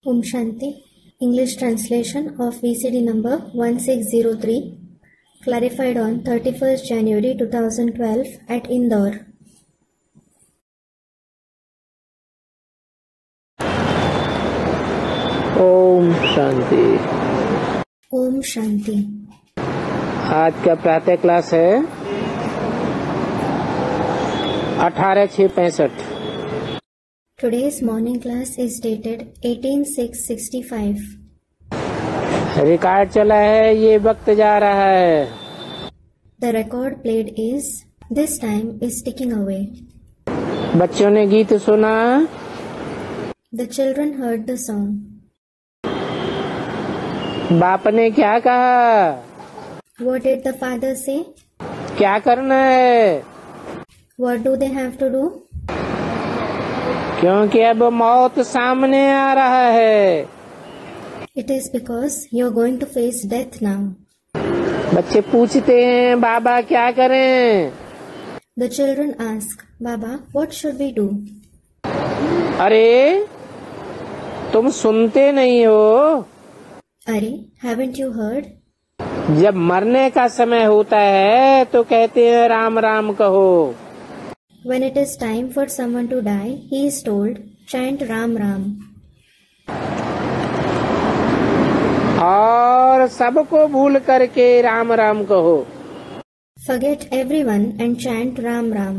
Om Shanti. English translation of VCD number 1603, clarified on 31st January 2012 at Indore. Om Shanti. Om Shanti. आज का प्रातः class है 18/6/65। Today's morning class is dated 18/6/65. Record चला है, ये वक्त जा रहा है। The record played is this time is ticking away. बच्चों ने गीत सुना। The children heard the song. बाप ने क्या कहा? What did the father say? क्या करना है? What do they have to do? क्योंकि अब मौत सामने आ रहा है। It is because you are going to face death now. बच्चे पूछते हैं, बाबा क्या करें? The children ask, Baba, what should we do? अरे तुम सुनते नहीं हो? अरे, haven't you heard? जब मरने का समय होता है तो कहते हैं राम राम कहो। When it is time for someone to die, he is told, chant Ram Ram. और सबको भूल करके राम राम कहो। Forget everyone and chant Ram Ram.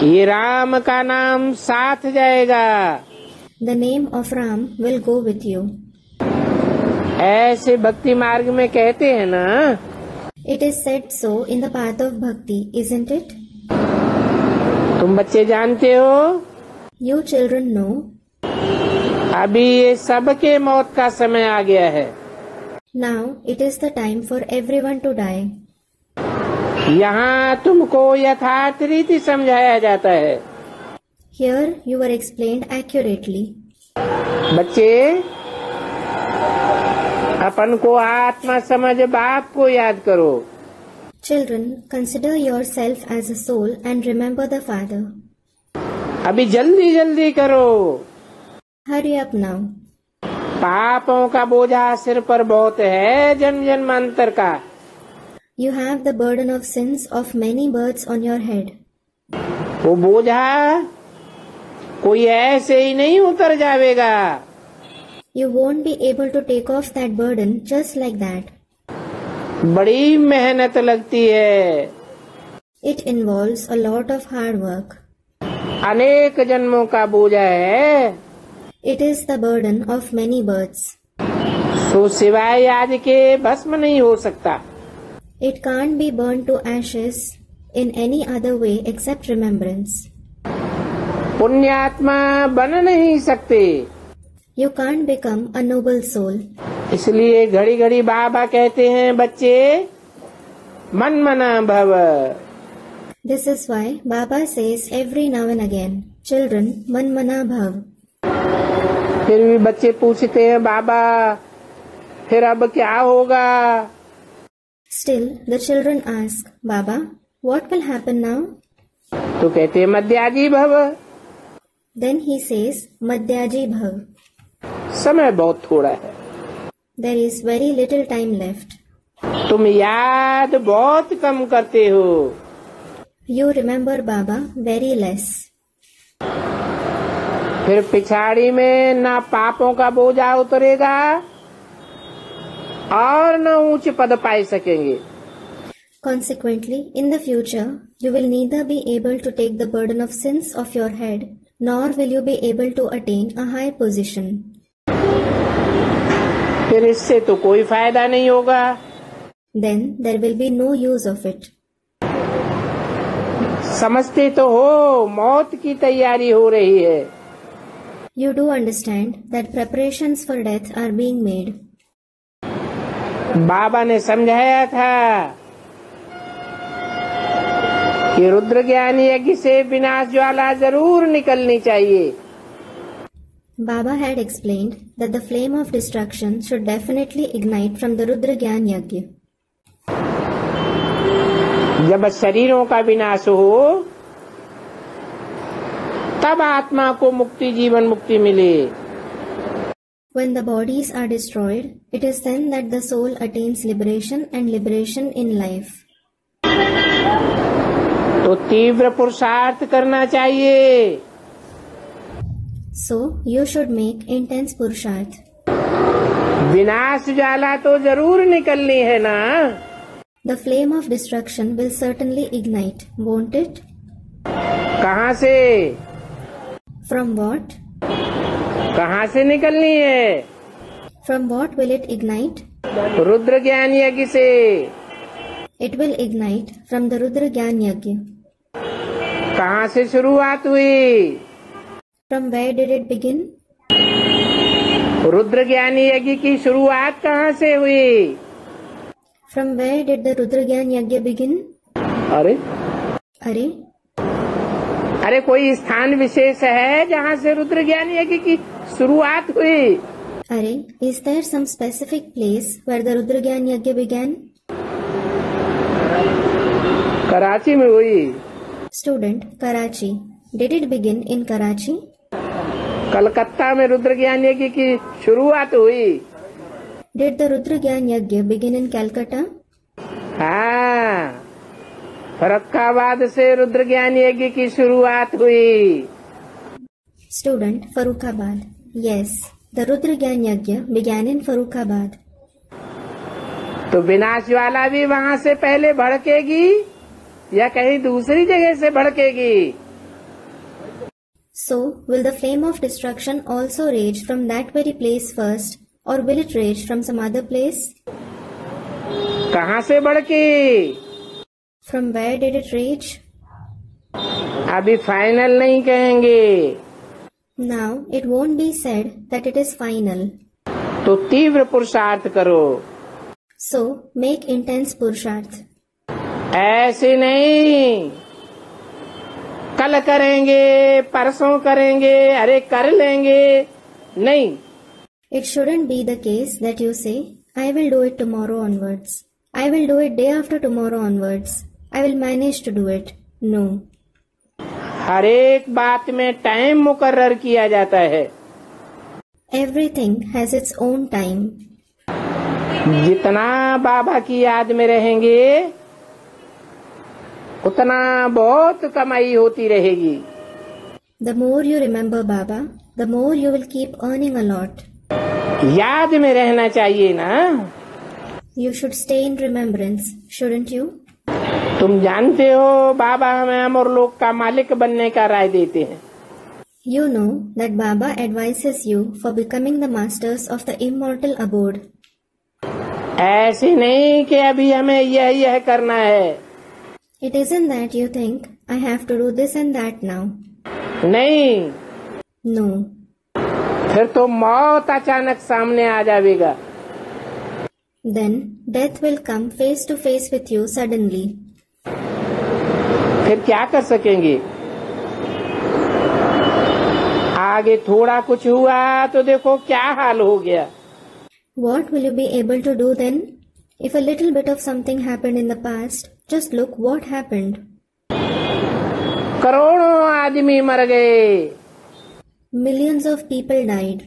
ये राम का नाम साथ जाएगा। The name of Ram will go with you. ऐसे भक्ति मार्ग में कहते हैं ना। It is said so in the path of bhakti, isn't it? तुम बच्चे जानते हो, You children know, अभी ये सबके मौत का समय आ गया है। now it is the time for everyone to die. यहाँ तुमको यथार्थ रीति समझाया जाता है। Here you are explained accurately. बच्चे, अपन को आत्मा समझ बाप को याद करो। Children, consider yourself as a soul and remember the Father. अभी जल्दी जल्दी करो। Hurry up now. पापों का बोझा सिर पर बहुत है, जन्म जन्मांतर का। You have the burden of sins of many births on your head. वो बोझा कोई ऐसे ही नहीं उतर जाएगा। You won't be able to take off that burden just like that. बड़ी मेहनत लगती है। It involves a lot of hard work. अनेक जन्मों का बोझा है। It is the burden of many births. सो सिवाय याद के भस्म नहीं हो सकता। It can't be burned to ashes in any other way except remembrance. पुण्यात्मा बन नहीं सकते। You can't become a noble soul. इसलिए घड़ी घड़ी बाबा कहते हैं, बच्चे मन मना भव। This is why Baba says every now and again, children, man mana bhav. फिर भी बच्चे पूछते हैं, बाबा फिर अब क्या होगा? Still, the children ask, Baba, what will happen now? तो कहते हैं मध्याजी भव। Then he says, Madhyaji bhav. समय बहुत थोड़ा है। There is very little time left. तुम याद बहुत कम करते हो। You remember Baba very less. फिर पिछाड़ी में ना पापों का बोझा उतरेगा और न ऊंच पद पाई सकेंगे। Consequently, in the future, you will neither be able to take the burden of sins of your head, nor will you be able to attain a high position. फिर इससे तो कोई फायदा नहीं होगा। Then there will be no use of it. समझते तो हो मौत की तैयारी हो रही है। You do understand that preparations for death are being made. बाबा ने समझाया था कि रुद्र ज्ञान यज्ञ से विनाश ज्वाला जरूर निकलनी चाहिए। Baba had explained that the flame of destruction should definitely ignite from the Rudra Gyan Yajna. जब शरीरों का विनाश हो तब आत्मा को मुक्ति, जीवन मुक्ति मिले। When the bodies are destroyed, it is then that the soul attains liberation and liberation in life. तो तीव्र पुरुषार्थ करना चाहिए। So, you should make intense purusharth. विनाश ज्वाला तो जरूर निकलनी है ना। The flame of destruction will certainly ignite, won't it? कहाँ से? From what? कहाँ से निकलनी है? From what will it ignite? Rudra ज्ञान यज्ञ से। It will ignite from the Rudra Gyan Yajna. कहाँ से शुरुआत हुई? From where did it begin? Rudra ज्ञान यज्ञ की शुरुआत कहाँ से हुई? From where did the Rudra Gyan Yajna begin? अरे अरे अरे कोई स्थान विशेष है जहाँ से रुद्र ज्ञान यज्ञ की शुरुआत हुई? अरे, is there some specific place where the Rudra Gyan Yajna began? Karachi में हुई। Student, Karachi. Did it begin in Karachi? Calcutta में रुद्र ज्ञान यज्ञ की शुरुआत हुई। Did the Rudra Gyan Yajna begin in Calcutta? हाँ, फर्रुखाबाद से रुद्र ज्ञान यज्ञ की शुरुआत हुई। Student, Farrukhabad. Yes, the Rudra Gyan Yajna began in Farrukhabad. तो विनाश ज्वाला भी वहाँ से पहले भड़केगी या कहीं दूसरी जगह से भड़केगी? So, will the flame of destruction also rage from that very place first, or will it rage from some other place? कहाँ से भड़की? From where did it rage? अभी फाइनल नहीं कहेंगे। Now, it won't be said that it is final. तो तीव्र पुरुषार्थ करो। So, make intense purusharth. ऐसे नहीं, कल करेंगे, परसों करेंगे, अरे कर लेंगे, नहीं। It shouldn't be the case that you say, I will do it tomorrow onwards. I will do it day after tomorrow onwards. I will manage to do it. No. हर एक बात में टाइम मुकर्रर किया जाता है। Everything has its own time. जितना बाबा की याद में रहेंगे उतना बहुत कमाई होती रहेगी। The more you remember Baba, the more you will keep earning a lot. याद में रहना चाहिए ना। You should stay in remembrance, shouldn't you? तुम जानते हो बाबा हमें अमर लोक का मालिक बनने का राय देते हैं। You know that Baba advises you for becoming the masters of the immortal abode. ऐसे नहीं कि अभी हमें यह करना है। It isn't that you think, I have to do this and that now. नहीं, No. फिर तो मौत अचानक सामने आ जाएगा। Then death will come face to face with you suddenly. फिर क्या कर सकेंगे? आगे थोड़ा कुछ हुआ तो देखो क्या हाल हो गया। What will you be able to do then? If a little bit of something happened in the past, just look what happened. करोड़ों आदमी मर गए। Millions of people died.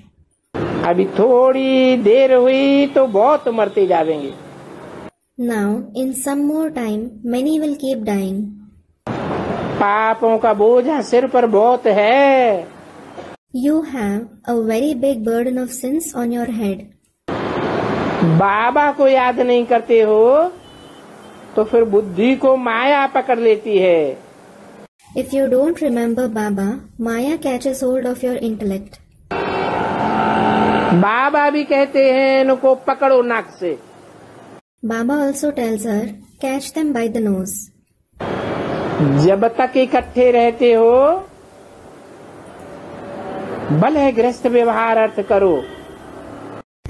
अभी थोड़ी देर हुई तो बहुत मरते जाएंगे। Now, in some more time, many will keep dying. पापों का बोझ सिर पर बहुत है। You have a very big burden of sins on your head. बाबा को याद नहीं करते हो तो फिर बुद्धि को माया पकड़ लेती है। If you don't remember Baba, Maya catches hold of your intellect. बाबा भी कहते हैं इनको पकड़ो नाक से। Baba also tells her, catch them by the nose. जब तक इकट्ठे रहते हो भले गृहस्थ व्यवहार अर्थ करो।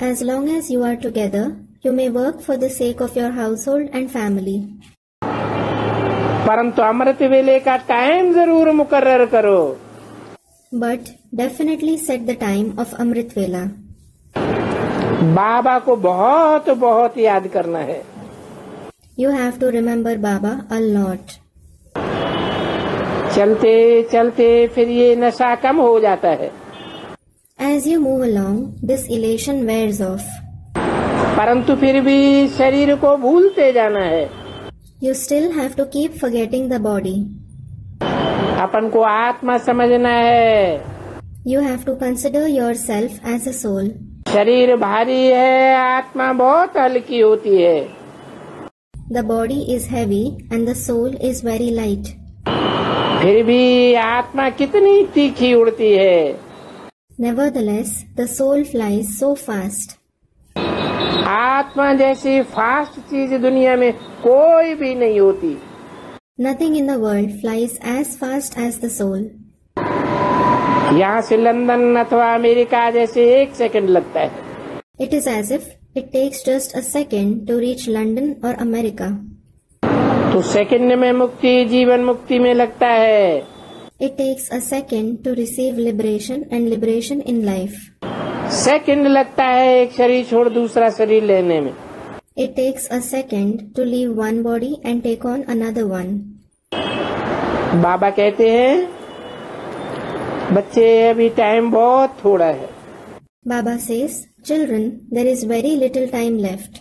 As long as you are together, you may work for the sake of your household and family. परंतु अमृत वेले का टाइम जरूर मुकर्रर करो। But definitely set the time of Amrit Vela. बाबा को बहुत बहुत याद करना है। You have to remember Baba a lot. चलते चलते फिर ये नशा कम हो जाता है। As you move along, this elation wears off. परंतु फिर भी शरीर को भूलते जाना है। You still have to keep forgetting the body. अपन को आत्मा समझना है। You have to consider yourself as a soul. शरीर भारी है, आत्मा बहुत हल्की होती है। The body is heavy and the soul is very light. फिर भी आत्मा कितनी तीखी उड़ती है। Nevertheless, the soul flies so fast. आत्मा जैसी फास्ट चीज दुनिया में कोई भी नहीं होती। Nothing in the world flies as fast as the soul. यहाँ से लंदन अथवा अमेरिका जैसे 1 सेकंड लगता है। It is as if it takes just a second to reach London or America. तो सेकंड में मुक्ति जीवन मुक्ति में लगता है। It takes a second to receive liberation and liberation in life. Second लगता है एक शरीर छोड़ दूसरा शरीर लेने में। It takes a second to leave one body and take on another one. बाबा कहते हैं बच्चे अभी टाइम बहुत थोड़ा है। Baba says, children, there is very little time left.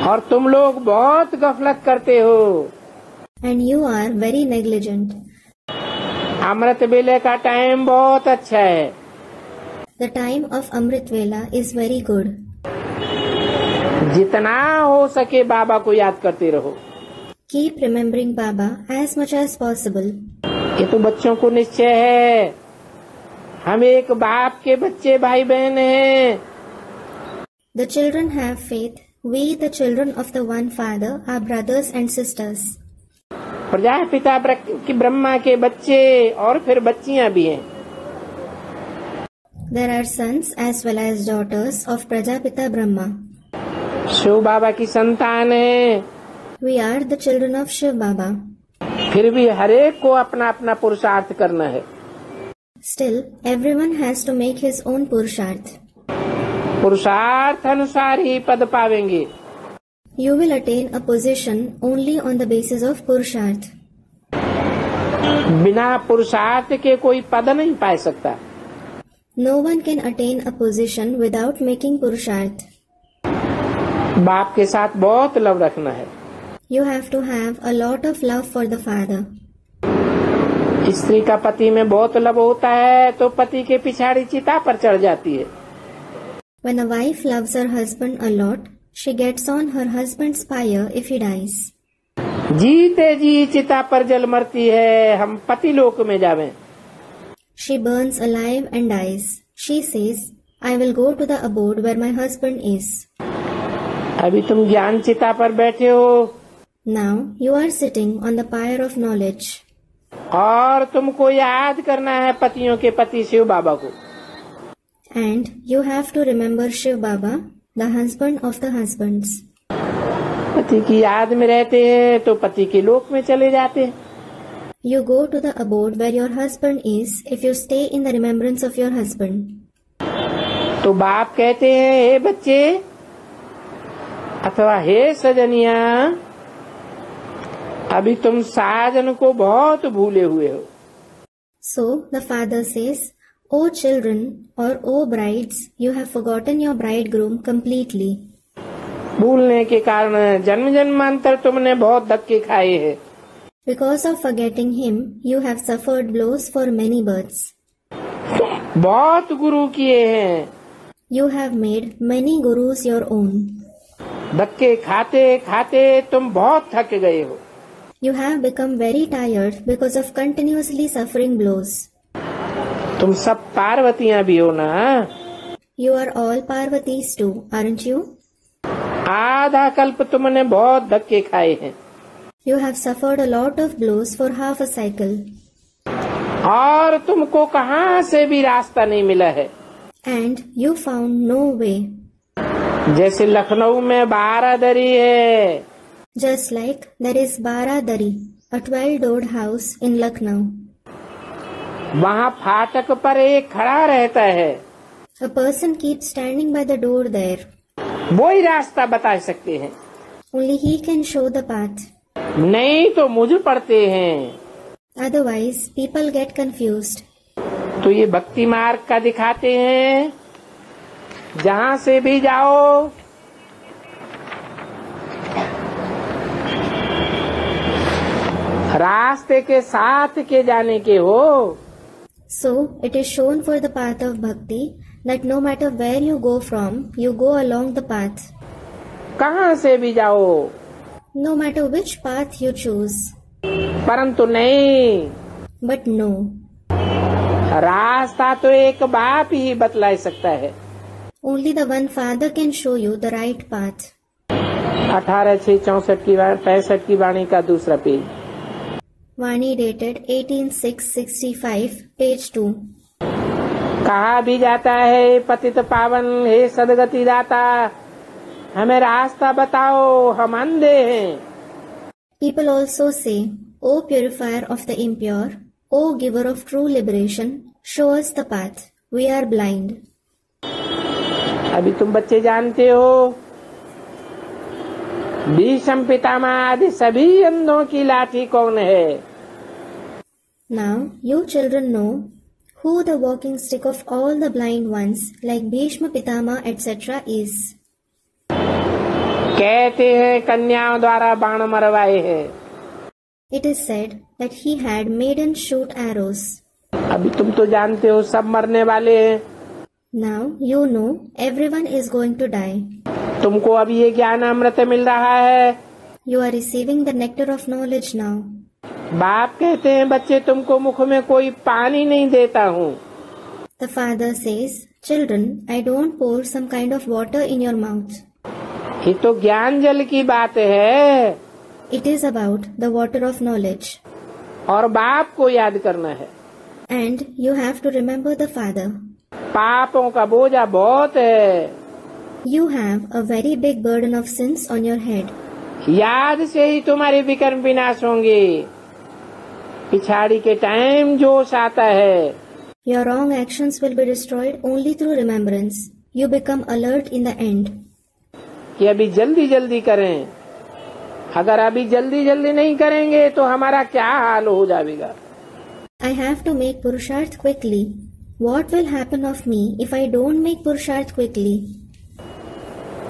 और तुम लोग बहुत गफलत करते हो। And you are very negligent. अमृत वेले का टाइम बहुत अच्छा है। The time of Amrit Vela is very good. जितना हो सके बाबा को याद करते रहो। Keep remembering Baba as much as possible. ये तो बच्चों को निश्चय है, हम एक बाप के बच्चे भाई बहन हैं। The children have faith. We, the children of the one Father, are brothers and sisters. Prajapita की ब्रह्मा के बच्चे और फिर बच्चियां भी हैं। There are sons as well as daughters of Prajapita Brahma. Shiv बाबा की संतान है। We are the children of Shiv Baba. फिर भी हरेक को अपना अपना पुरुषार्थ करना है। Still, everyone has to make his own Purusharth. पुरुषार्थ अनुसार ही पद पावेंगे। You will attain a position only on the basis of Purusharth. बिना पुरुषार्थ के कोई पद नहीं पा सकता। No one can attain a position without making Purusharth. बाप के साथ बहुत लव रखना है। You have to have a lot of love for the father. स्त्री का पति में बहुत लव होता है तो पति के पिछाड़ी चिता पर चढ़ जाती है। When a wife loves her husband a lot, she gets on her husband's pyre if he dies. जीते जी चिता पर जल मरती है, हम पति लोक में जावें। She burns alive and dies. She says, I will go to the abode where my husband is. अभी तुम ज्ञान चिता पर बैठे हो। Now you are sitting on the pyre of knowledge. और तुमको याद करना है पतियों के पति शिव बाबा को। And you have to remember Shiv Baba, the husband of the husbands. पति की याद में रहते हैं तो पति के लोक में चले जाते हैं। You go to the abode where your husband is if you stay in the remembrance of your husband. तो बाप कहते हैं हे बच्चे अथवा हे सजनिया, अभी तुम साजन को बहुत भूले हुए हो। So the father says, O children or O brides, you have forgotten your bridegroom completely. भूलने के कारण जन्म जन्मांतर तुमने बहुत धक्के खाए हैं। Because of forgetting him, you have suffered blows for many births. बहुत गुरु किए हैं। You have made many gurus your own. धक्के खाते खाते तुम बहुत थक गए हो। You have become very tired because of continuously suffering blows. तुम सब पार्वतियां भी हो ना? You are all Parvatis too, aren't you? आधा कल्प तुमने बहुत धक्के खाए हैं। You have suffered a lot of blows for half a cycle. और तुमको कहाँ से भी रास्ता नहीं मिला है। And you found no way. जैसे लखनऊ में बारादरी है। Just like there is Baradari, a 12-doored house in Lucknow. वहाँ फाटक पर एक खड़ा रहता है। A person keeps standing by the door there. वो ही रास्ता बता सकते हैं। Only he can show the path. नहीं तो मुझ पड़ते हैं। Otherwise, people get confused. तो ये भक्ति मार्ग का दिखाते हैं, जहां से भी जाओ रास्ते के साथ के जाने के हो। So, it is shown for the path of bhakti that no matter where you go from, you go along the path. कहां से भी जाओ, No matter which path you choose. परंतु नहीं, But no, रास्ता तो एक बाप ही बतला सकता है। only the one Father can show you the right path. 18/6/64 की वाणी का दूसरा पेज। Vani dated 18/6/65, page 2. कहा भी जाता है, पतित पावन हे सदगति दाता, हमें रास्ता बताओ, हम अंधे हैं। People also say, O purifier of the impure, O giver of true liberation, show us the path. We are blind. अभी तुम बच्चे जानते हो, भीष्म पितामह आदि सभी अंधों की लाठी कौन है? Now you children know who the walking stick of all the blind ones like Bhishma Pitama etc. is. कहते हैं कन्याओं द्वारा बाण मरवाए हैं। It is said that he had maidens shoot arrows. अभी तुम तो जानते हो सब मरने वाले हैं। Now you know everyone is going to die. तुमको अभी ये ज्ञान अमृत मिल रहा है। You are receiving the nectar of knowledge now. बाप कहते हैं बच्चे तुमको मुख में कोई पानी नहीं देता हूँ। The father says, children, I don't pour some kind of water in your mouth. ये तो ज्ञान जल की बात है। It is about the water of knowledge. और बाप को याद करना है। And you have to remember the father. पापों का बोझा बहुत है। You have a very big burden of sins on your head. याद से ही तुम्हारे विकर्म विनाश होंगे। पिछाड़ी के टाइम जोश आता है। Your wrong actions will be destroyed only through remembrance. You become alert in the end. कि अभी जल्दी जल्दी करें। अगर अभी जल्दी जल्दी नहीं करेंगे तो हमारा क्या हाल हो जाएगा? I have to make Purusharth quickly. What will happen of me if I don't make Purusharth quickly?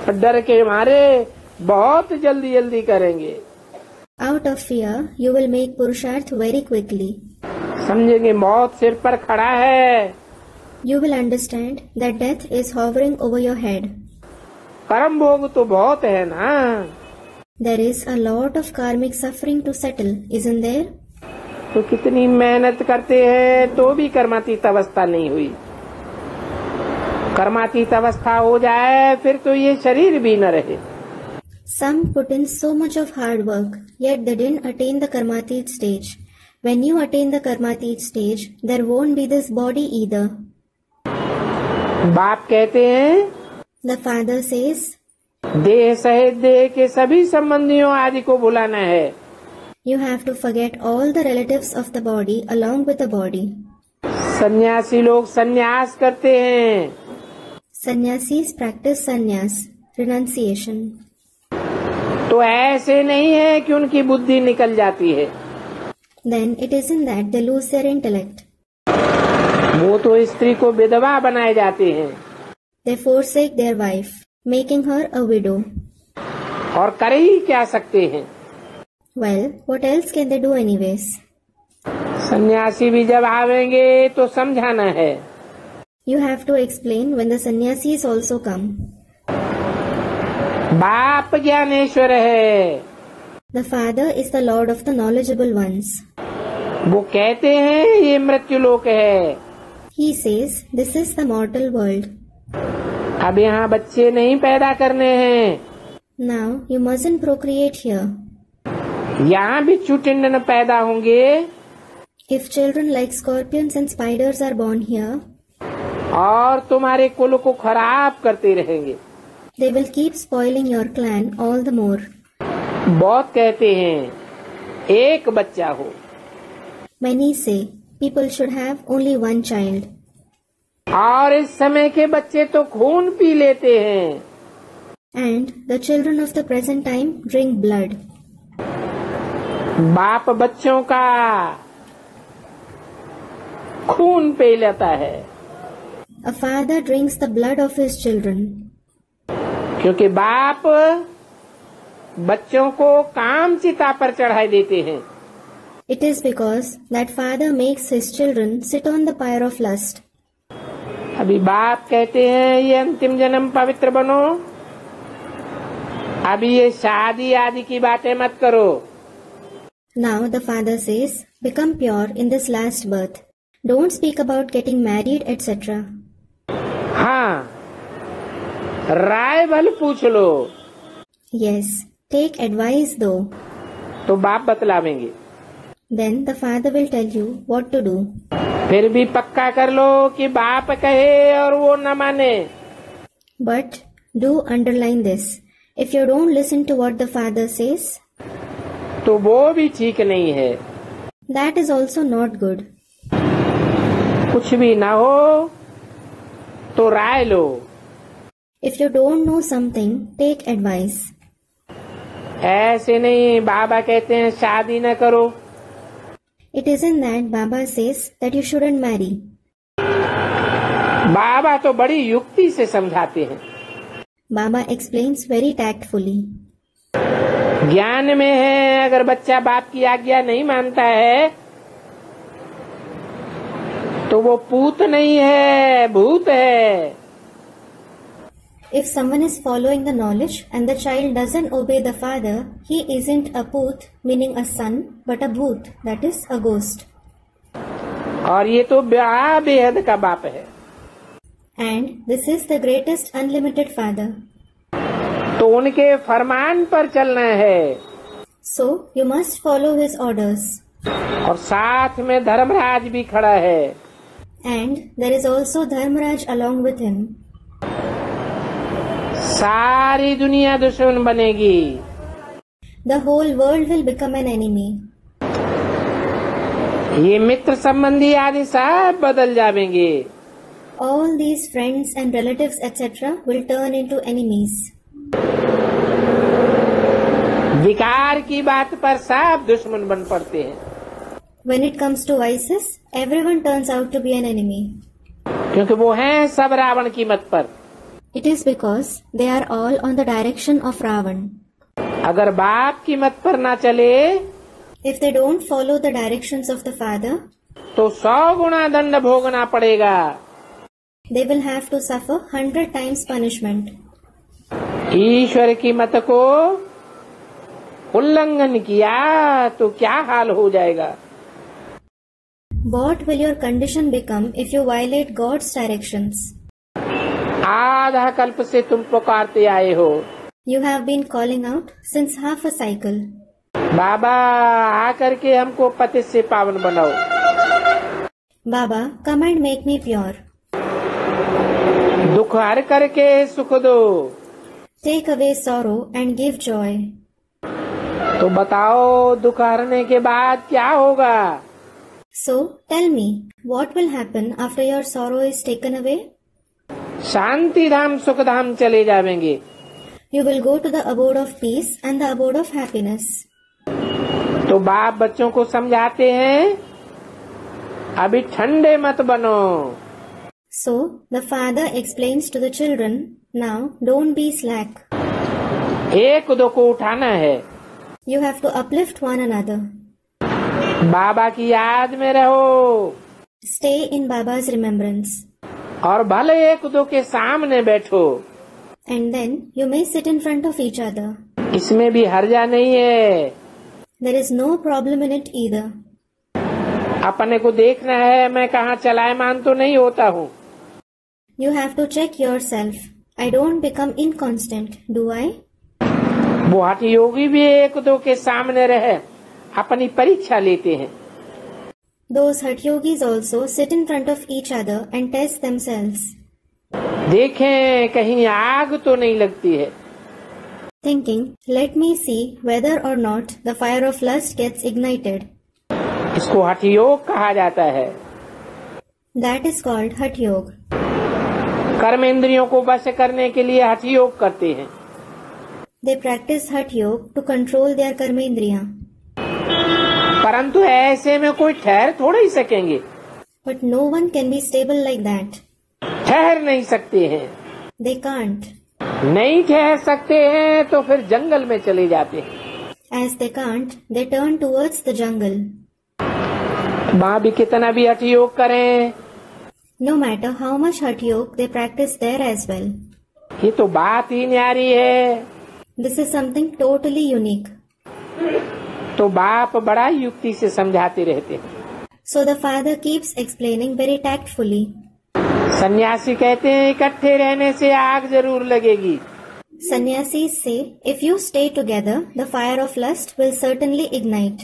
डर के मारे बहुत जल्दी जल्दी करेंगे। Out of fear, you will make Purusharth very quickly. समझेंगे मौत सिर पर खड़ा है। You will understand that death is hovering over your head. कर्म भोग तो बहुत है ना। There is a lot of karmic suffering to settle, isn't there? तो कितनी मेहनत करते हैं तो भी कर्मातीत अवस्था नहीं हुई। कर्मातीत अवस्था हो जाए फिर तो ये शरीर भी न रहे। Some put in so much of hard work, yet they didn't attain the Karmatit stage. When you attain the Karmatit stage, there won't be this body either. बाप कहते हैं, The father says, देह सहित देह के सभी संबंधियों आदि को बुलाना है। you have to forget all the relatives of the body along with the body. सन्यासी लोग सन्यास करते हैं। Sannyasis practice sannyas, renunciation. तो ऐसे नहीं है कि उनकी बुद्धि निकल जाती है। Then it isn't that they lose their intellect. वो तो स्त्री को विधवा बनाए जाते हैं। They forsake their wife, making her a widow. और कर ही क्या सकते हैं? Well, what else can they do anyways? सन्यासी भी जब आवेंगे तो समझाना है। You have to explain when the sannyasis also come. बाप ज्ञानेश्वर है। The Father is the Lord of the knowledgeable ones. वो कहते हैं ये मृत्यु लोक है। He says, this is the mortal world. अब यहाँ बच्चे नहीं पैदा करने हैं। Now, you mustn't procreate here. यहाँ भी चुटिंडन पैदा होंगे। If children like scorpions and spiders are born here, और तुम्हारे कुल को खराब करते रहेंगे। they will keep spoiling your clan all the more. बहुत कहते हैं एक बच्चा हो। Many say, people should have only one child. और इस समय के बच्चे तो खून पी लेते हैं। And the children of the present time drink blood. बाप बच्चों का खून पी लेता है। A father drinks the blood of his children. क्योंकि बाप बच्चों को काम चिता पर चढ़ाई देते हैं। It is because that father makes his children sit on the pyre of lust. अभी बाप कहते हैं ये अंतिम जन्म पवित्र बनो, अभी ये शादी आदि की बातें मत करो। Now the father says, become pure in this last birth. Don't speak about getting married, etc. हाँ, राय भल पूछ लो। Yes, take advice though. तो बाप बतलावेंगे। Then the father will tell you what to do. फिर भी पक्का कर लो कि बाप कहे और वो न माने। But do underline this. If you don't listen to what the father says, तो वो भी ठीक नहीं है। that is also not good. कुछ भी ना हो तो राय लो। If you don't know something, take advice. ऐसे नहीं, बाबा कहते हैं शादी न करो। It isn't that Baba says that you shouldn't marry. बाबा तो बड़ी युक्ति से समझाते हैं। Baba explains very tactfully. ज्ञान में है, अगर बच्चा बाप की आज्ञा नहीं मानता है तो वो पूत नहीं है, भूत है। If someone is following the knowledge and the child doesn't obey the father, he isn't a put, meaning a son, but a bhoot, that is a ghost. और ये तो बड़ा बेहद का बाप है। And this is the greatest unlimited father. तो उनके फरमान पर चलना है। So you must follow his orders. और साथ में धर्मराज भी खड़ा है। And there is also Dharmaraj along with him. सारी दुनिया दुश्मन बनेगी। The whole world will become an enemy. ये मित्र संबंधी आदि सब बदल जाएंगे। All these friends and relatives etc. will turn into enemies. विकार की बात पर सब दुश्मन बन पड़ते हैं। When it comes to vices, everyone turns out to be an enemy. क्योंकि वो हैं सब रावण की मत पर। It is because they are all on the direction of Ravan. अगर बाप की मत पर ना चले, If they don't follow the directions of the father, तो 100 गुना दंड भोगना पड़ेगा। they will have to suffer 100 times punishment. ईश्वर की मत को उल्लंघन किया तो क्या हाल हो जाएगा। What will your condition become if you violate God's directions? आधा कल्प से तुम पुकारते आए हो। You have been calling out since half a cycle. बाबा आकर के हमको पतित से पावन बनाओ। Baba, come and make me pure. दुख हर करके सुख दो। Take away sorrow and give joy. तो बताओ दुख हरने के बाद क्या होगा। So tell me, what will happen after your sorrow is taken away? शांति धाम सुख धाम चले जाएंगे। You will go to the abode of peace and the abode of happiness. तो बाप बच्चों को समझाते हैं अभी ठंडे मत बनो। So the father explains to the children, now don't be slack. एक दो को उठाना है। You have to uplift one another. बाबा की याद में रहो। Stay in Baba's remembrance. और भले एक दो के सामने बैठो। And then you may sit in front of each other. इसमें भी हर्जा नहीं है। There is no problem in it either. अपने को देखना है, मैं कहाँ चलायमान तो नहीं होता हूँ। You have to check yourself. I don't become inconstant, do I? वो हठ योगी भी एक दो के सामने रहे अपनी परीक्षा लेते हैं। Those hut yogis also sit in front of each other and test themselves. देखें कहीं आग तो नहीं लगती है। Thinking, let me see whether or not the fire of lust gets ignited. इसको हठ योग कहा जाता है। That is called hut yog. कर्म इंद्रियों को वश करने के लिए हठ योग करते हैं। They practice hut yog to control their karmendriya. परंतु ऐसे में कोई ठहर थोड़ा ही सकेंगे। But no one can be stable like that. ठहर नहीं सकते हैं। They can't. नहीं ठहर सकते हैं तो फिर जंगल में चले जाते हैं। As they can't, they turn towards the jungle. वहाँ भी कितना भी हठ योग करें, No matter how much hatha yoga they practice there as well. ये तो बात ही न्यारी है। This is something totally unique. तो बाप बड़ा युक्ति से समझाते रहते हैं। So the father keeps explaining very tactfully. सन्यासी कहते हैं इकट्ठे रहने से आग जरूर लगेगी। Sannyasis say, if you stay together, the fire of lust will certainly ignite.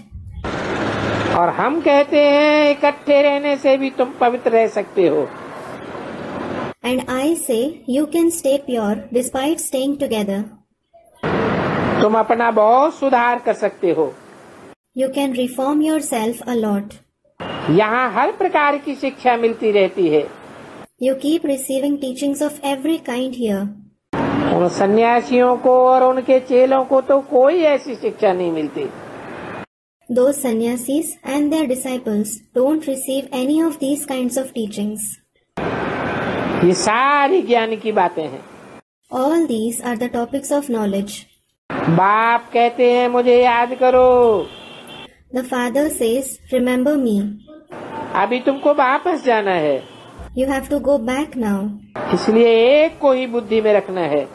और हम कहते हैं इकट्ठे रहने से भी तुम पवित्र रह सकते हो। And I say, you can stay pure despite staying together. तुम अपना बहुत सुधार कर सकते हो। You can reform yourself a lot. यहाँ हर प्रकार की शिक्षा मिलती रहती है। You keep receiving teachings of every kind here. उन सन्यासियों को और उनके चेलों को तो कोई ऐसी शिक्षा नहीं मिलती। Those sannyasis and their disciples don't receive any of these kinds of teachings. ये सारी ज्ञान की बातें हैं। All these are the topics of knowledge. बाप कहते हैं मुझे याद करो। The father says, remember me. अभी तुमको वापस जाना है, You have to go back now. इसलिए एक को ही बुद्धि में रखना है।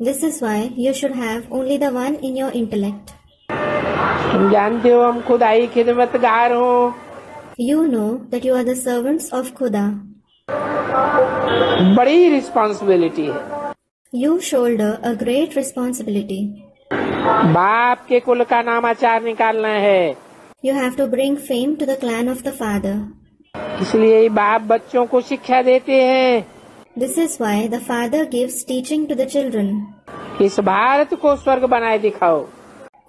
This is why you should have only the one in your intellect. तुम जानते हो हम खुदाई खिदमतगार हो। You know that you are the servants of Khuda. बड़ी रिस्पॉन्सिबिलिटी है। You shoulder a great responsibility. बाप के कुल का नामाचार निकालना है। You have to bring fame to the clan of the father. इसलिए बाप बच्चों को शिक्षा देते हैं। This is why the father gives teaching to the children इस भारत को स्वर्ग बनाए दिखाओ,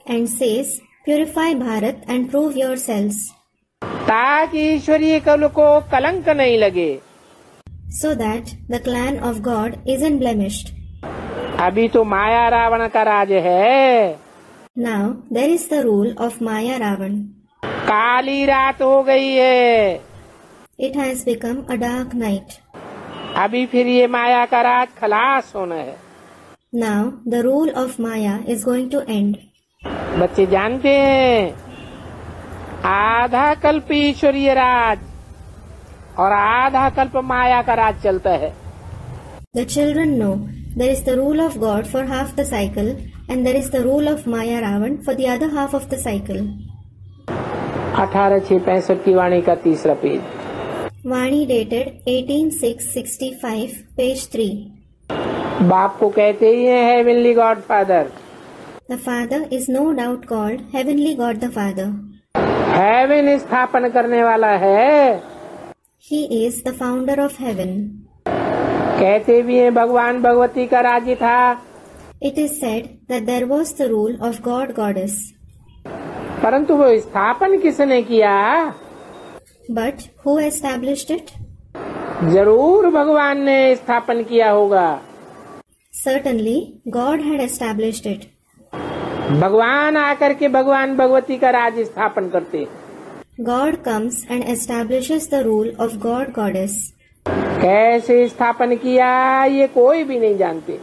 and says, purify Bharat and prove yourselves, ताकि ईश्वरीय कुल को कलंक नहीं लगे। so that the clan of God isn't blemished. अभी तो माया रावण का राज है। Now there is the rule of Maya Ravan. काली रात हो गई है। It has become a dark night. अभी फिर ये माया का राज खलास होना है। Now the rule of Maya is going to end. बच्चे जानते हैं आधा कल्प ईश्वरीय राज और आधा कल्प माया का राज चलता है। The children know there is the rule of God for half the cycle and there is the rule of Maya Ravan for the other half of the cycle. 18/6/65 की वाणी का तीसरा पेज। Vani dated 18/6/65, page 3. बाप को कहते ही है heavenly God father. The father is no doubt called Heavenly God the Father. Heaven स्थापन करने वाला है। He is the founder of heaven. कहते भी हैं भगवान भगवती का राज्य था। It is said that there was the rule of God Goddess. परंतु वो स्थापन किसने किया? But who established it? जरूर भगवान ने स्थापन किया होगा। Certainly God had established it. भगवान आकर के भगवान भगवती का राज्य स्थापन करते। God comes and establishes the rule of God Goddess. कैसे स्थापन किया ये कोई भी नहीं जानते।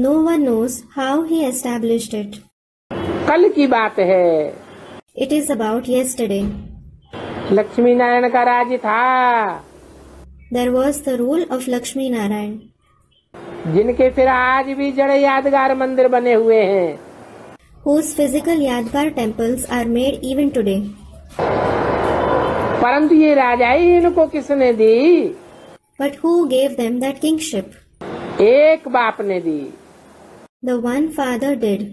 No one knows how he established it. कल की बात है। It is about yesterday. Lakshmi Narayan का राज्य था। There was the rule of Lakshmi Narayan, जिनके फिर आज भी जड़ यादगार मंदिर बने हुए हैं। whose physical Yadgar temples are made even today. परंतु ये राजाई इनको किसने दी? But who gave them that kingship? एक बाप ने दी। The one father did.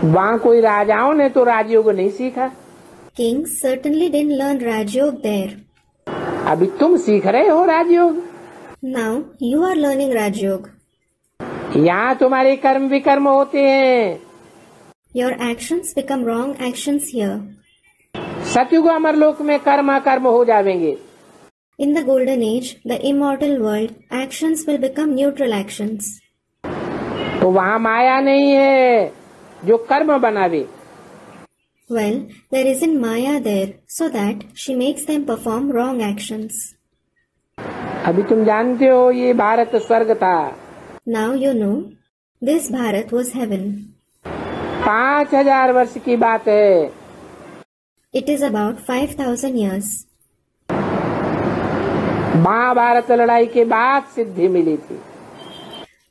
वहाँ कोई राजाओं ने तो राजयोग नहीं सीखा। Kings certainly didn't learn Rajyog there. अभी तुम सीख रहे हो राजयोग। Now you are learning Rajyog. यहाँ तुम्हारे कर्म विकर्म होते हैं। Your actions become wrong actions here. सतयुग अमरलोक में कर्म अकर्म हो जाएंगे। In the golden age, the immortal world, actions will become neutral actions. तो वहाँ माया नहीं है जो कर्म बनावे। Well, there isn't Maya there, so that she makes them perform wrong actions. अभी तुम जानते हो ये भारत स्वर्ग था। Now you know, this Bharat was heaven. 5000 वर्ष की बात है। It is about 5,000 years. Mahabharat लड़ाई के बाद सिद्धि मिली थी।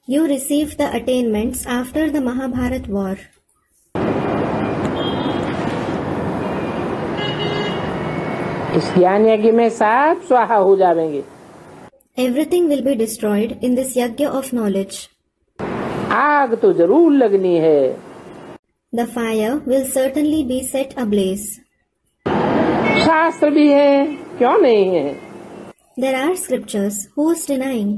You received the attainments after the Mahabharat war. इस ज्ञान यज्ञ में सब स्वाहा हो जाएंगे। Everything will be destroyed in this yajna of knowledge. आग तो जरूर लगनी है। The fire will certainly be set ablaze. शास्त्र भी है, क्यों नहीं है? There are scriptures. Who's denying?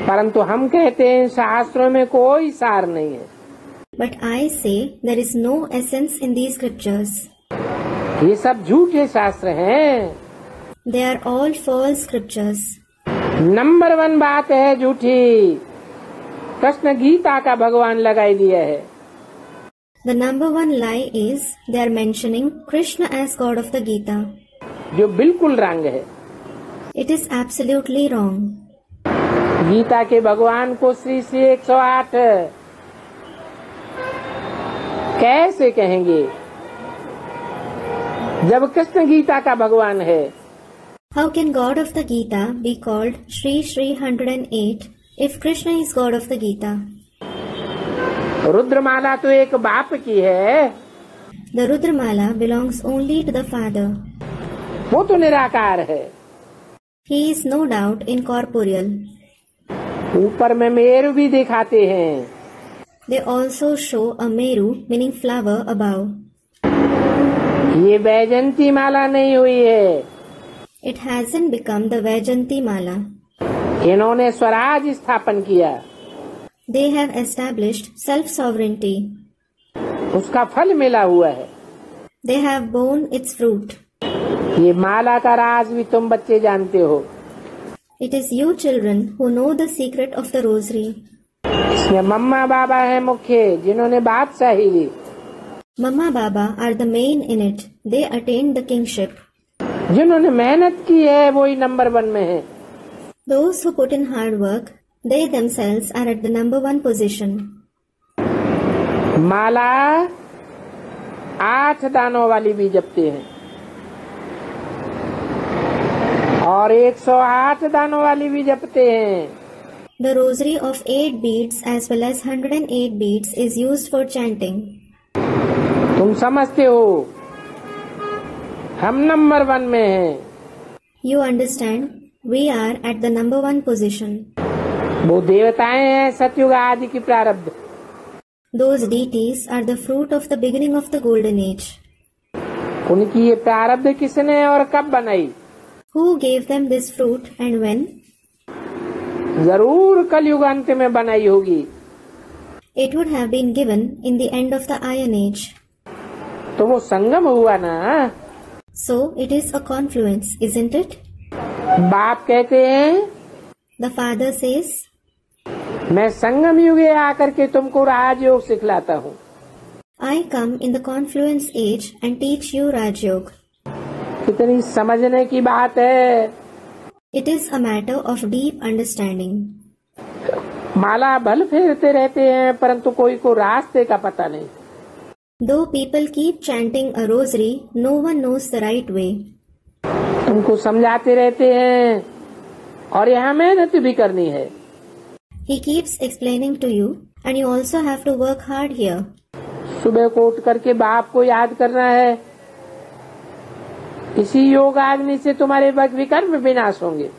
परंतु हम कहते हैं शास्त्रों में कोई सार नहीं है। But I say there is no essence in these scriptures. ये सब झूठे शास्त्र हैं। They are all false scriptures. Number 1 बात है झूठी। कृष्ण गीता का भगवान लगाई दिया है। The number 1 lie is they are mentioning Krishna as God of the Gita. जो बिल्कुल रंग है। It is absolutely wrong. Gita के भगवान को श्री श्री 108 कैसे कहेंगे जब कृष्ण गीता का भगवान है? How can God of the Gita be called Shri Shri 108 if Krishna is God of the Gita? रुद्रमाला तो एक बाप की है। The Rudramala belongs only to the Father. वो तो निराकार है। He is no doubt incorporeal. ऊपर में मेरु भी दिखाते हैं। They also show a Meru meaning flower above. ये वैजंती माला नहीं हुई है। It hasn't become the Vaijanti Mala. इन्होंने स्वराज स्थापन किया। They have established self-sovereignty. उसका फल मिला हुआ है। They have borne its fruit. ये माला का राज भी तुम बच्चे जानते हो। It is you children who know the secret of the rosary. इसमें मम्मा बाबा है मुख्य, जिन्होंने बादशाही ली। Mama Baba are the main in it. They attained the kingship. जिन्होंने मेहनत की है वही नंबर 1 में है। Those who put in hard work, they themselves are at the number 1 position. माला 8 दानों वाली भी जपते हैं और 108 दानों वाली भी जपते हैं। The rosary of 8 beads as well as 108 beads is used for chanting. तुम समझते हो हम नंबर 1 में हैं। You understand? We are at the number 1 position. वो देवताएं हैं सतयुग आदि की प्रारब्ध। Those deities are the fruit of the beginning of the golden age. उनकी ये प्रारब्ध किसने और कब बनाई? Who gave them this fruit and when? जरूर कलयुग अंत में बनाई होगी। It would have been given in the end of the Iron Age. तो वो संगम हुआ ना। So it is a confluence, isn't it? बाप कहते हैं The father says, मैं संगम युगे आकर के तुमको राजयोग सिखलाता हूँ। I come in the confluence age and teach you Raj Yoga. कितनी समझने की बात है। It is a matter of deep understanding. माला भल फेरते रहते हैं परंतु कोई को रास्ते का पता नहीं। Though people keep chanting a rosary, no one knows the right way. तुमको समझाते रहते हैं और यहाँ मेहनत भी करनी है। He keeps explaining to you and you also have to work hard here. सुबह को उठ करके बाप को याद करना है। इसी योग अग्नि से तुम्हारे विकर्म विनाश होंगे।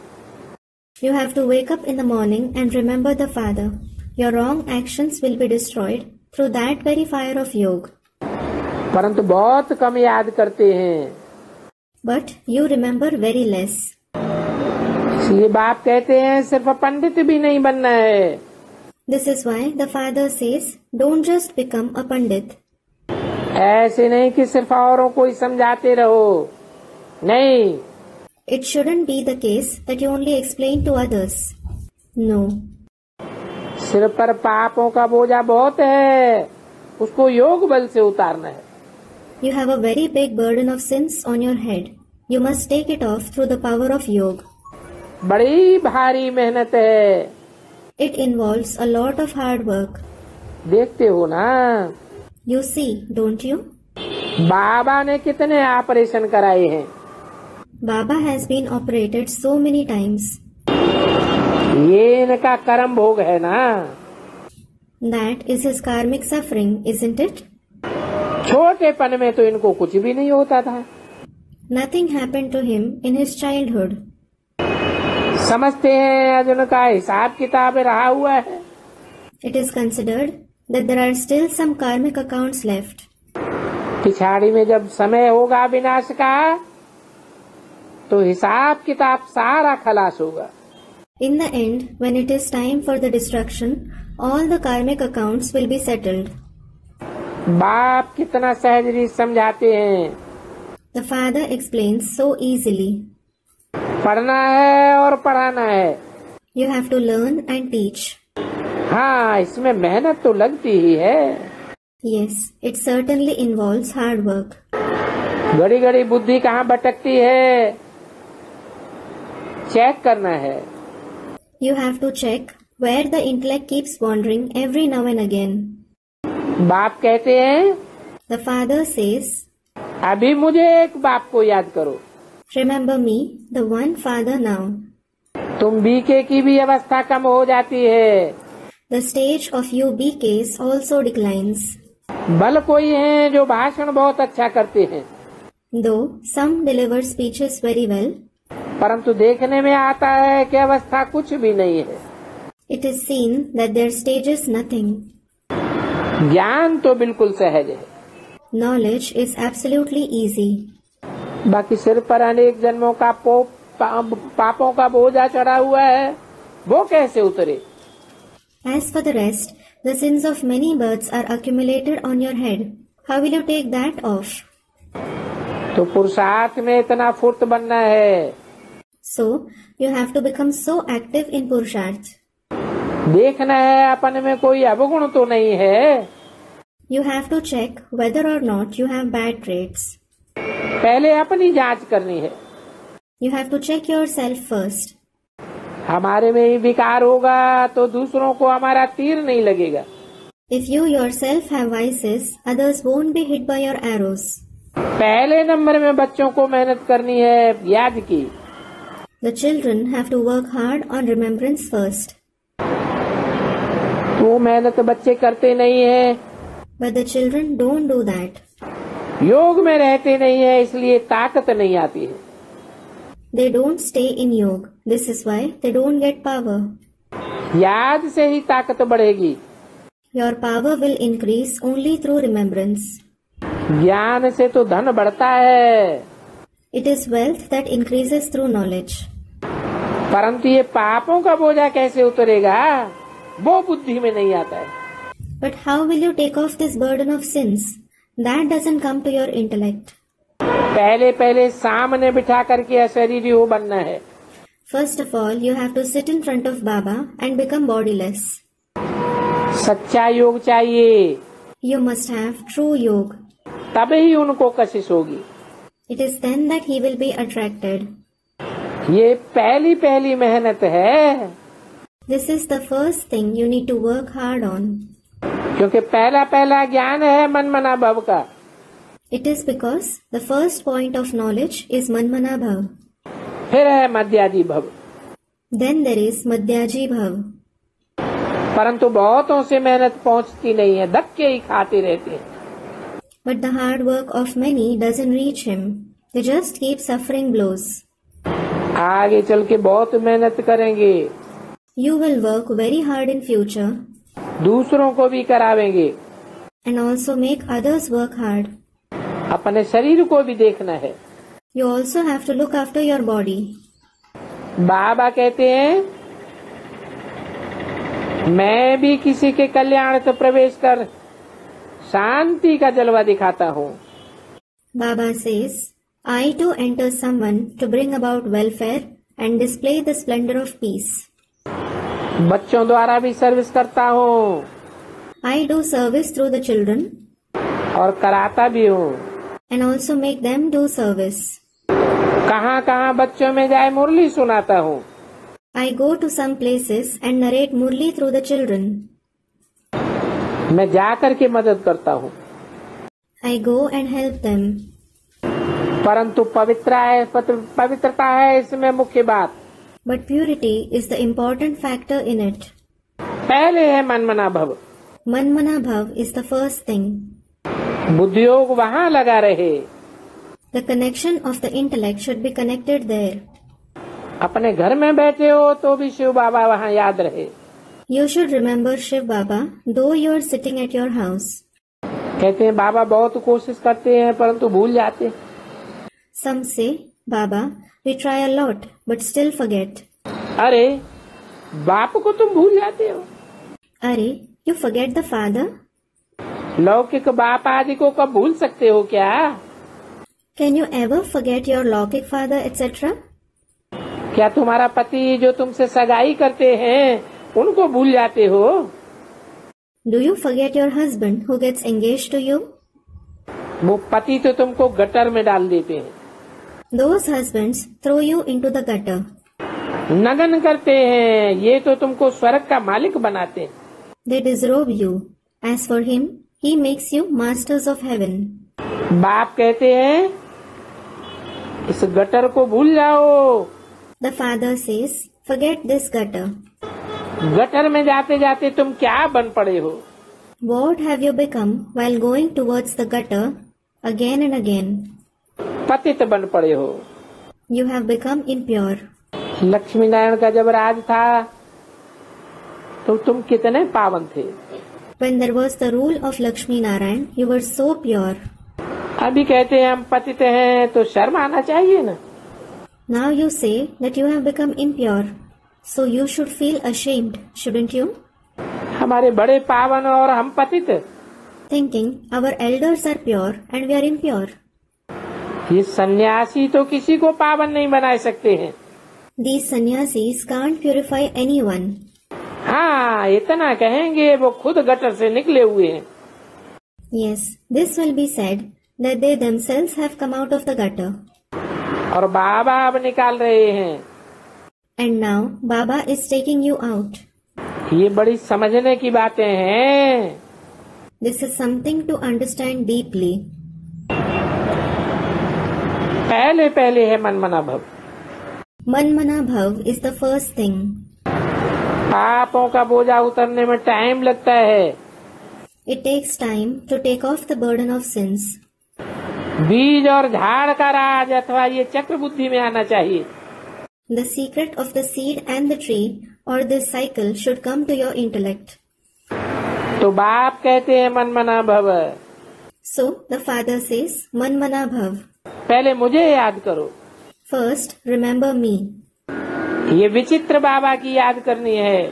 You have to wake up in the morning and remember the Father. Your wrong actions will be destroyed through that very fire of yoga. परंतु बहुत कम याद करते हैं। But you remember very less. इसलिए बाप कहते हैं सिर्फ पंडित भी नहीं बनना है। This is why the Father says, don't just become a Pandit. ऐसे नहीं कि सिर्फ औरों को ही समझाते रहो। नहीं। It shouldn't be the case that you only explain to others. No. सिर पर पापों का बोझा बहुत है, उसको योग बल से उतारना है। You have a very big burden of sins on your head. You must take it off through the power of yoga. बड़ी भारी मेहनत है। It involves a lot of hard work. देखते हो ना, You see, don't you? बाबा ने कितने operation कराए हैं। Baba has been operated so many times. ये इनका कर्म भोग है ना। That is his karmic suffering, isn't it? छोटेपन में तो इनको कुछ भी नहीं होता था। Nothing happened to him in his childhood. समझते हैं आज उनका हिसाब किताब रहा हुआ है। It is considered that there are still some karmic accounts left. पिछाड़ी में जब समय होगा विनाश का, तो हिसाब किताब सारा खलास होगा। In the end, when it is time for the destruction, all the karmic accounts will be settled. बाप कितना सहज समझाते हैं। The father explains so easily. पढ़ना है और पढ़ाना है। You have to learn and teach. हाँ, इसमें मेहनत तो लगती ही है। Yes, it certainly involves hard work. घड़ी घड़ी बुद्धि कहाँ भटकती है, चेक करना है। You have to check where the intellect keeps wandering every now and again. बाप कहते हैं, The father says, अभी मुझे एक बाप को याद करो। Remember me, the one father now. तुम बीके की भी अवस्था कम हो जाती है। The stage of you BKs also declines. बल कोई है जो भाषण बहुत अच्छा करते हैं, Though some deliver speeches very well, परंतु देखने में आता है कि अवस्था कुछ भी नहीं है। it is seen that their stage is nothing. ज्ञान तो बिल्कुल सहज है। Knowledge is absolutely easy. बाकी सिर पर अनेक जन्मों का पापों का बोझा चढ़ा हुआ है, वो कैसे उतरे? As for the rest, the sins of many births are accumulated on your head. How will you take that off? तो पुरुषार्थ में इतना फुर्त बनना है। So, you have to become so active in Purusharth. देखना है अपन में कोई अवगुण तो नहीं है। You have to check whether or not you have bad traits. पहले अपनी जांच करनी है। You have to check yourself first. हमारे में ही विकार होगा तो दूसरों को हमारा तीर नहीं लगेगा। If you yourself have vices, others won't be hit by your arrows. पहले नंबर में बच्चों को मेहनत करनी है याद की। The children have to work hard on remembrance first. वो मेहनत बच्चे करते नहीं है। But the children don't do that. योग में रहते नहीं है, इसलिए ताकत नहीं आती है। They don't stay in yoga. This is why they don't get power. याद से ही ताकत बढ़ेगी। Your power will increase only through remembrance. ज्ञान से तो धन बढ़ता है, It is wealth that increases through knowledge. परंतु ये पापों का बोझा कैसे उतरेगा, वो बुद्धि में नहीं आता है। But how will you take off this burden of sins? That doesn't come to your intellect. पहले पहले सामने बिठा करके अशरीरी हो बनना है। First of all, you have to sit in front of Baba and become bodiless. सच्चा योग चाहिए, You must have true yoga. तभी उनको कशिश होगी। It is then that he will be attracted. ये पहली पहली मेहनत है, This is the first thing you need to work hard on. क्योंकि पहला पहला ज्ञान है मन मना भव का। It is because the first point of knowledge is Manmana Bhav. फिर है मध्यादि भव। Then there is Madhyaji Bhav. परंतु बहुतों से मेहनत पहुंचती नहीं है, धक्के ही खाते रहते हैं। But the hard work of many doesn't reach him. They just keep suffering blows. आगे चल के बहुत मेहनत करेंगे, You will work very hard in future दूसरों को भी करावेंगे, and also make others work hard. अपने शरीर को भी देखना है। You also have to look after your body. बाबा कहते हैं, मैं भी किसी के कल्याण से प्रवेश कर शांति का जलवा दिखाता हूँ। Baba says, I too enter someone to bring about welfare and display the splendor of peace. बच्चों द्वारा भी सर्विस करता हूँ I do service through the children और कराता भी हूँ। and also make them do service. कहाँ कहाँ बच्चों में जाए मुरली सुनाता हूँ। I go to some places and narrate Murli through the children. मैं जा करके मदद करता हूँ। I go and help them. परंतु पवित्रता है इसमें मुख्य बात। But purity is the important factor in it. पहले है मनमना भव। Manmana bhav is the first thing. बुद्धियोग वहाँ लगा रहे। The connection of the intellect should be connected there. अपने घर में बैठे हो तो भी शिव बाबा वहाँ याद रहे। You should remember Shiv Baba, though you are sitting at your house. कहते हैं बाबा बहुत कोशिश करते हैं परंतु भूल जाते। Some say, Baba, we try a lot, but still forget. अरे बाप को तुम भूल जाते हो। Are, you forget the father? लौकिक बाप आदि को कब भूल सकते हो क्या? Can you ever forget your Lokik father, etc.? क्या तुम्हारा पति जो तुमसे सगाई करते हैं उनको भूल जाते हो? Do you forget your husband who gets engaged to you? वो पति तो तुमको गटर में डाल देते हैं। Those husbands throw you into the gutter. नगन करते हैं, ये तो तुमको स्वर्ग का मालिक बनाते हैं। They disrobe you. As for him, he makes you masters of heaven. बाप कहते हैं इस गटर को भूल जाओ। The father says, forget this gutter. Gutter में जाते जाते तुम क्या बन पड़े हो? What have you become while going towards the gutter again and again? पतित बन पड़े हो। You have become impure. Lakshmi Narayan का जब राज था तो तुम कितने पावन थे। When there was the rule of Lakshmi Narayan, you were so pure. अभी कहते हैं हम पतित हैं तो शर्म आना चाहिए ना। Now you say that you have become impure. So you should feel ashamed, shouldn't you? हमारे बड़े पावन और हम पतित। Thinking our elders are pure and we are impure. ये सन्यासी तो किसी को पावन नहीं बना सकते हैं। These sannyasis can't purify anyone. हाँ इतना कहेंगे वो खुद गटर से निकले हुए हैं। Yes, this will be said that they themselves have come out of the gutter. और बाबा अब निकाल रहे हैं। And now Baba is taking you out. ये बड़ी समझने की बातें हैं। This is something to understand deeply. पहले पहले है मनमना भव। Manmana bhav is the first thing. पापों का बोझा उतरने में टाइम लगता है। It takes time to take off the burden of sins. बीज और झाड़ का राज अथवा ये चक्र बुद्धि में आना चाहिए। The secret of the seed and the tree or this cycle should come to your intellect. तो बाप कहते हैं मनमना भव। So the father says, Manmana bhav. पहले मुझे याद करो। First, remember me. ये विचित्र बाबा की याद करनी है।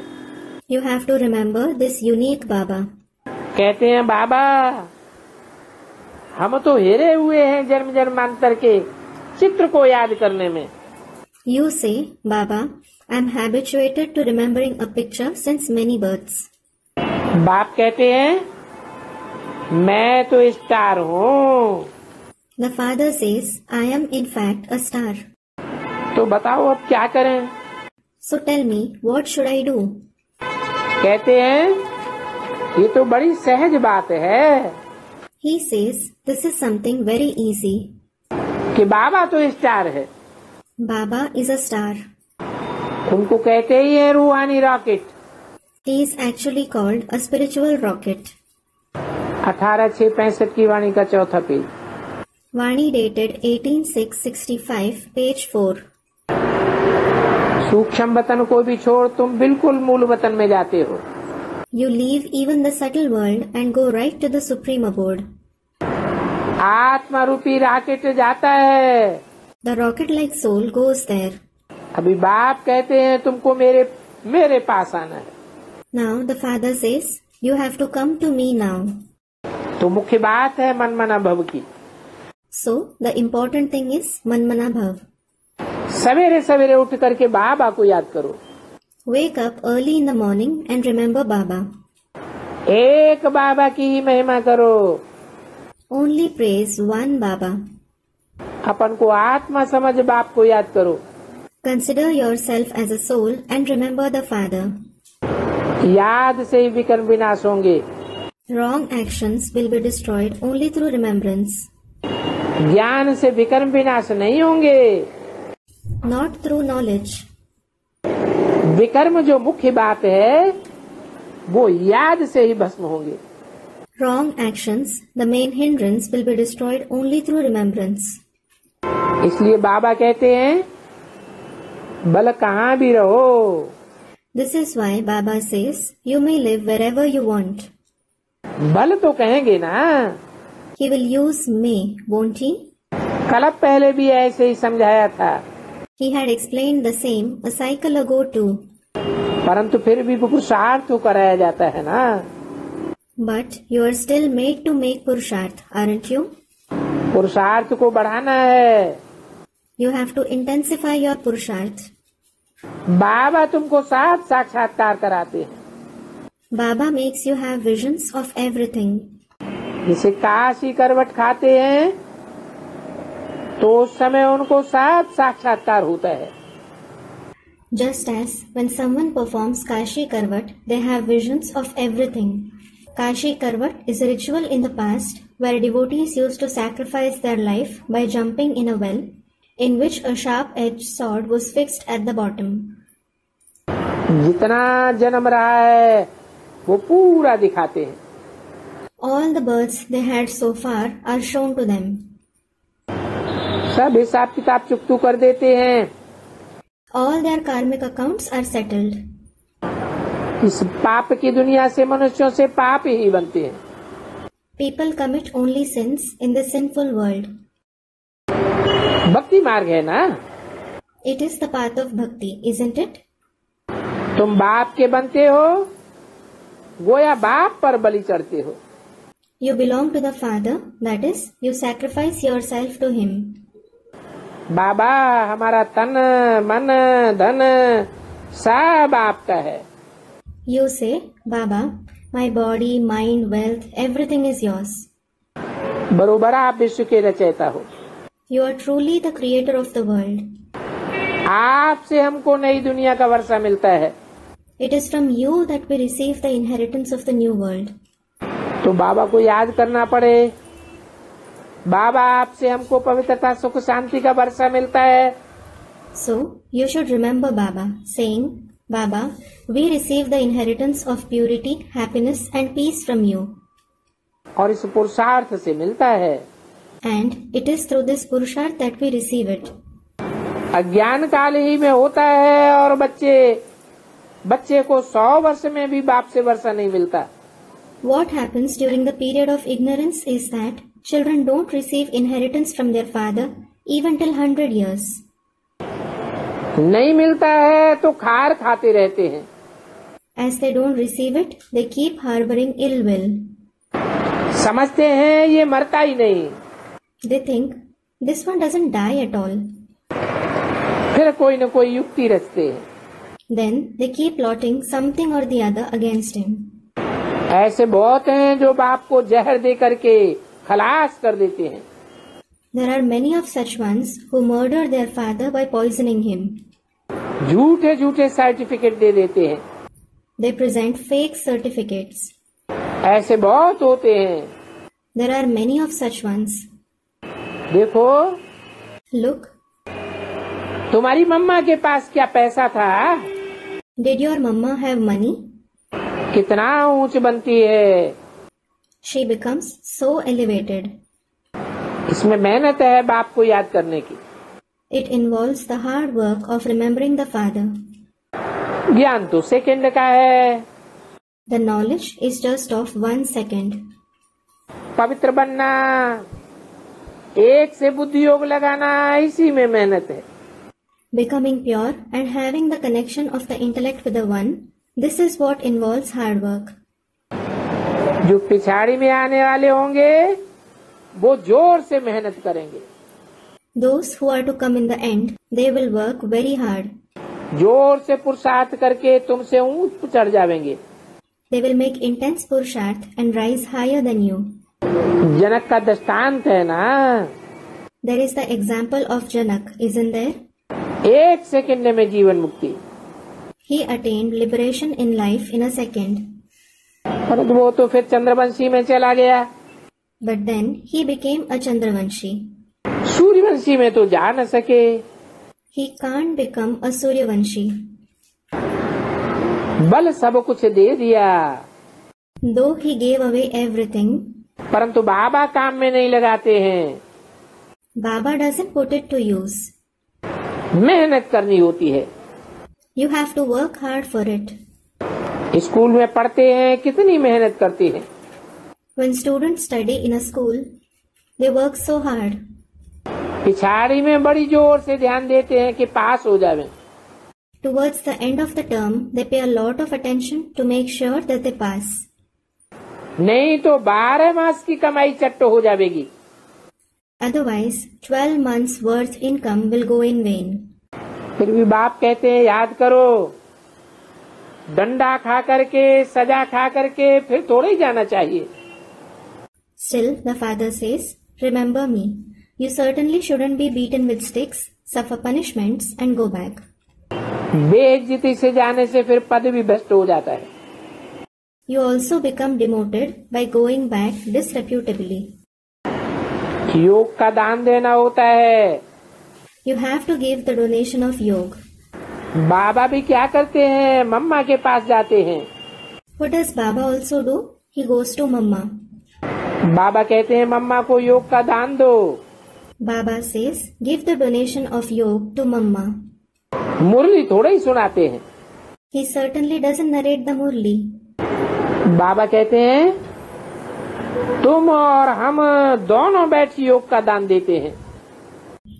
You have to remember this unique Baba. कहते हैं बाबा हम तो हेरे हुए हैं जन्म जन्मांतर के चित्र को याद करने में। You say, Baba, I am habituated to remembering a picture since many births. बाप कहते हैं मैं तो स्टार हूँ। The father says, I am in fact a star. तो बताओ अब क्या करें? So tell me, what should I do? कहते हैं ये तो बड़ी सहज बात है। He says, this is something very easy. कि बाबा तो स्टार है। Baba is a star. उनको कहते ही है रूहानी rocket. He is actually called a spiritual rocket. 18/6/65 की वाणी का चौथा पेज। Vani dated 18/6/65, page 4. सूक्ष्म वतन को भी छोड़ तुम बिल्कुल मूल वतन में जाते हो। You leave even the subtle world and go right to the supreme abode. आत्मा रूपी रॉकेट जाता है। The rocket-like soul goes there. अभी बाप कहते हैं तुमको मेरे पास आना है। Now the father says, you have to come to me now. तो मुख्य बात है मनमना भव की। So the important thing is Manmana bhav. सवेरे सवेरे उठ करके बाबा को याद करो। Wake up early in the morning and remember Baba. एक बाबा की ही महिमा करो। Only praise one Baba. अपन को आत्मा समझ बाप को याद करो। Consider yourself as a soul and remember the Father. याद से ही विकर्म विनाश होंगे। Wrong actions will be destroyed only through remembrance. ज्ञान से विकर्म विनाश नहीं होंगे। Not through knowledge. विकर्म जो मुख्य बात है वो याद से ही भस्म होंगे। Wrong actions, the main hindrance, will be destroyed only through remembrance. इसलिए बाबा कहते हैं भले कहाँ भी रहो। This is why Baba says, you may live wherever you want. भल तो कहेंगे ना। He will use may, won't he? कल पहले भी ऐसे ही समझाया था। He had explained the same a cycle ago too. परंतु फिर भी पुरुषार्थ तो कराया जाता है ना। But you are still made to make Purusharth, aren't you? पुरुषार्थ को बढ़ाना है। You have to intensify your Purusharth. बाबा तुमको साथ साक्षात्कार कराते हैं। Baba makes you have visions of everything. जिसे काशी करवट खाते हैं तो उस समय उनको साथ साक्षात्कार होता है। Just as when someone performs Kashi Karvat, they have visions of everything. Kashi Karvat is a ritual in the past where devotees used to sacrifice their life by jumping in a well in which a sharp-edged sword was fixed at the bottom. जितना जन्म रहा है वो पूरा दिखाते हैं। All the births they had so far are shown to them. सब हिसाब किताब चुकतू कर देते हैं। All their karmic accounts are settled. इस पाप की दुनिया से मनुष्यों से पाप ही बनते हैं। People commit only sins in this sinful world. भक्ति मार्ग है ना। It is the path of bhakti, isn't it? तुम बाप के बनते हो गोया बाप पर बलि चढ़ते हो। You belong to the Father, that is, you sacrifice yourself to Him. बाबा हमारा तन मन धन सब आपका है। You say, Baba, my body, mind, wealth, everything is yours. बरोबर आप विश्व के रचयिता हो। You are truly the creator of the world. आपसे हमको नई दुनिया का वर्षा मिलता है। It is from you that we receive the inheritance of the new world. तो बाबा को याद करना पड़े। बाबा आपसे हमको पवित्रता सुख शांति का वर्षा मिलता है। So, you should remember Baba, saying, Baba, we receive the inheritance of purity, happiness and peace from you. और इस पुरुषार्थ से मिलता है। And it is through this Purusharth that we receive it. अज्ञान काल ही में होता है और बच्चे को 100 वर्ष में भी बाप से वर्षा नहीं मिलता। What happens during the period of ignorance is that children don't receive inheritance from their father even till 100 years. नहीं मिलता है तो खार खाते रहते हैं। As they don't receive it, they keep harboring ill will. समझते हैं ये मरता ही नहीं। They think, this one doesn't die at all. फिर कोई न कोई युक्ति रचते हैं। Then they keep plotting something or the other against him. ऐसे बहुत हैं जो बाप को जहर दे करके खलास कर देते हैं। There are many of such ones who murder their father by poisoning him. झूठे झूठे सर्टिफिकेट दे देते हैं। They present fake certificates. ऐसे बहुत होते हैं। There are many of such ones. देखो Look, तुम्हारी मम्मा के पास क्या पैसा था? did your mama have money? कितना ऊंच बनती है। She becomes so elevated. इसमें मेहनत है बाप को याद करने की। It involves the hard work of remembering the Father. ज्ञान तो सेकंड का है। The knowledge is just of 1 second. पवित्र बनना, एक से बुद्धि योग लगाना, इसी में मेहनत है। Becoming pure and having the connection of the intellect with the One, this is what involves hard work. जो पिछाड़ी में आने वाले होंगे वो जोर से मेहनत करेंगे। Those who are to come in the end, they will work very hard. जोर से पुरुषार्थ करके तुमसे ऊंच चढ़ जाएंगे। They will make intense purusharth and rise higher than you. जनक का दृष्टांत है ना, There is the example of Janak, isn't there? 1 second में जीवन मुक्ति, He attained liberation in life in a second. परंतु वो तो फिर चंद्रवंशी में चला गया, But then he became a Chandravanshi. Suryavanshi में तो जा न सके। He can't become a Suryavanshi. बल सब कुछ दे दिया, Though he gave away everything, परंतु बाबा काम में नहीं लगाते हैं। Baba doesn't put it to use. मेहनत करनी होती है। You have to work hard for it. School में पढ़ते हैं, कितनी मेहनत करते हैं। When students study in a school, they work so hard. पिछाड़ी में बड़ी जोर से ध्यान देते हैं कि पास हो जावे। Towards the end of the term, they pay a lot of attention to make sure that they pass. नहीं तो 12 मास की कमाई चट्ट हो जाएगी। Otherwise, 12 months worth income will go in vain. फिर भी बाप कहते हैं याद करो, डंडा खा करके, सजा खा करके फिर थोड़ा ही जाना चाहिए। Still, the father says, remember me. You certainly shouldn't be beaten with sticks, suffer punishments and go back. बेइज्जती से जाने से फिर पद भी भ्रष्ट हो जाता है। You also become demoted by going back disreputably. योग का दान देना होता है। You have to give the donation of yoga. बाबा भी क्या करते हैं, मम्मा के पास जाते हैं। What does Baba also do? He goes to Mama. बाबा कहते हैं मम्मा को योग का दान दो। Baba says, give the donation of yoga to Mama. मुरली थोड़ा ही सुनाते हैं। He certainly doesn't narrate the Murli. बाबा कहते हैं तुम और हम दोनों बैठ योग का दान देते हैं।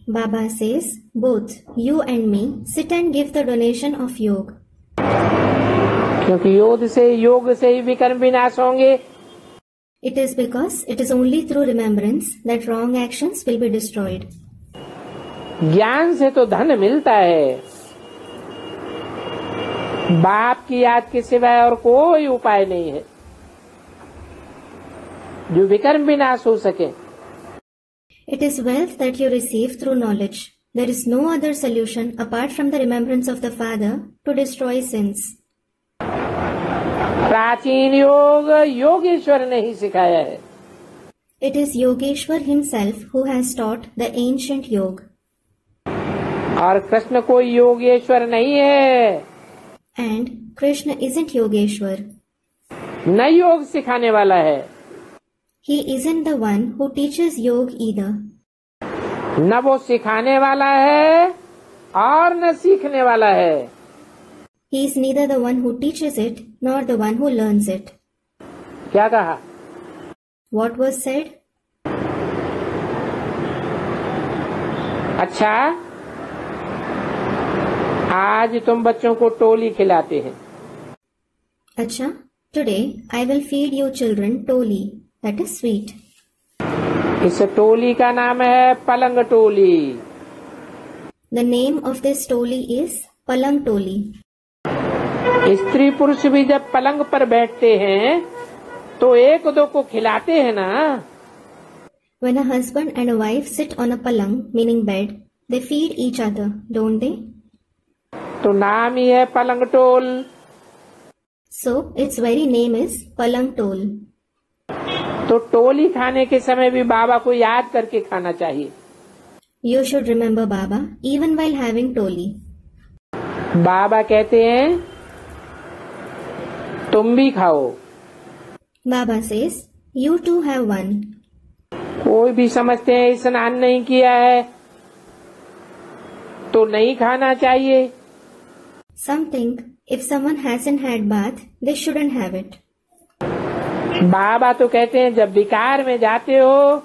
Baba says, both you and me sit and give the donation of yoga. क्योंकि योग से ही विकर्म विनाश होंगे। It is because it is only through remembrance that wrong actions will be destroyed. ज्ञान से तो धन मिलता है, बाप की याद के सिवाय और कोई उपाय नहीं है जो विकर्म विनाश हो सके। It is wealth that you receive through knowledge. There is no other solution apart from the remembrance of the Father to destroy sins. प्राचीन योग योगेश्वर ने ही सिखाया है। It is Yogeshwar himself who has taught the ancient yoga. और कृष्ण कोई योगेश्वर नहीं है। And Krishna isn't Yogeshwar. न योग सिखाने वाला है, He isn't the one who teaches yoga either. न वो सिखाने वाला है और न सीखने वाला है। He is neither the one who teaches it nor the one who learns it. क्या कहा? What was said? अच्छा, आज तुम बच्चों को टोली खिलाते हैं। Acha, today I will feed you children toli. That is sweet. इस टोली का नाम है पलंग टोली। The name of this toli is Palang Toli. स्त्री पुरुष भी जब पलंग पर बैठते हैं तो एक दो को खिलाते हैं ना। When a husband and a wife sit on a palang, meaning bed, they feed each other, don't they? तो नाम ही है पलंग toll. So its very name is Palang Tol. तो टोली खाने के समय भी बाबा को याद करके खाना चाहिए। You should remember Baba even while having toli. बाबा कहते हैं तुम भी खाओ। Baba says, you too have one. कोई भी समझते हैं स्नान नहीं किया है तो नहीं खाना चाहिए। Some think if someone hasn't had bath, they shouldn't have it. बाबा तो कहते हैं जब विकार में जाते हो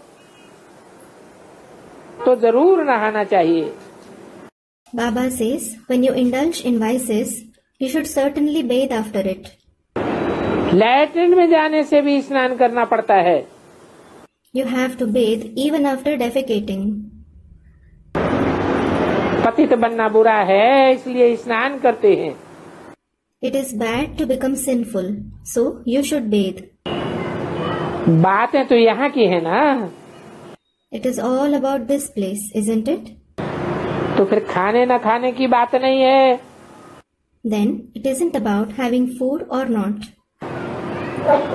तो जरूर नहाना चाहिए। Baba says, when you indulge in vices, you should certainly bathe after it. Latrine में जाने से भी स्नान करना पड़ता है। You have to bathe even after defecating. पतित बनना बुरा है इसलिए स्नान करते हैं। It is bad to become sinful, so you should bathe. बातें तो यहाँ की है ना, It is all about this place, isn't it? तो फिर खाने न खाने की बात नहीं है। Then it isn't about having food or not.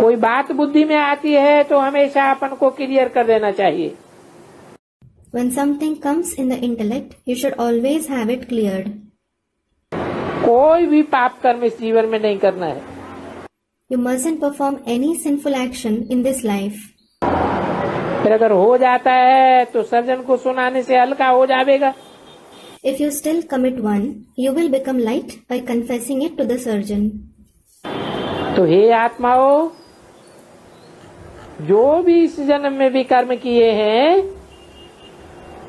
कोई बात बुद्धि में आती है तो हमेशा अपन को क्लियर कर देना चाहिए। When something comes in the intellect, you should always have it cleared. कोई भी पाप कर्म इस जीवन में नहीं करना है। You mustn't perform any sinful action in this life. फिर अगर हो जाता है तो सर्जन को सुनाने से हल्का हो जाएगा। If you still commit one, you will become light by confessing it to the surgeon. तो हे आत्माओं, जो भी इस जन्म में भी कर्म किए हैं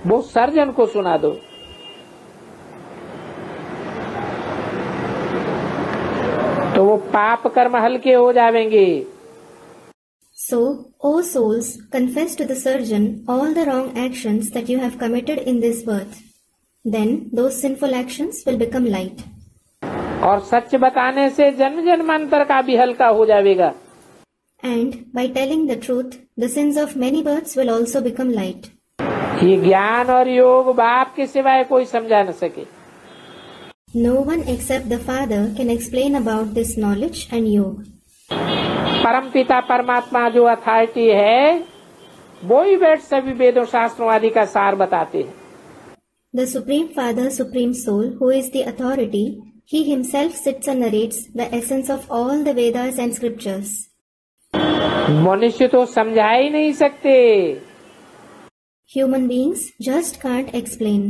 वो सर्जन को सुना दो। तो वो पाप कर्म हल्के हो जाएंगे। So, O souls, confess to the surgeon all the wrong actions that you have committed in this birth. Then those sinful actions will become light. और सच बताने से जन्म जन्मांतर का भी हल्का हो जाएगा। And by telling the truth, the sins of many births will also become light. ये ज्ञान और योग बाप के सिवाय कोई समझा न सके। No one except the Father can explain about this knowledge and yoga. परम पिता परमात्मा जो अथॉरिटी है वो ही बैठ सभी वेदों शास्त्रों आदि का सार बताते हैं। The Supreme Father, Supreme Soul, who is the authority, he himself sits and narrates the essence of all the Vedas and scriptures. मनुष्य तो समझा ही नहीं सकते। Human beings just can't explain.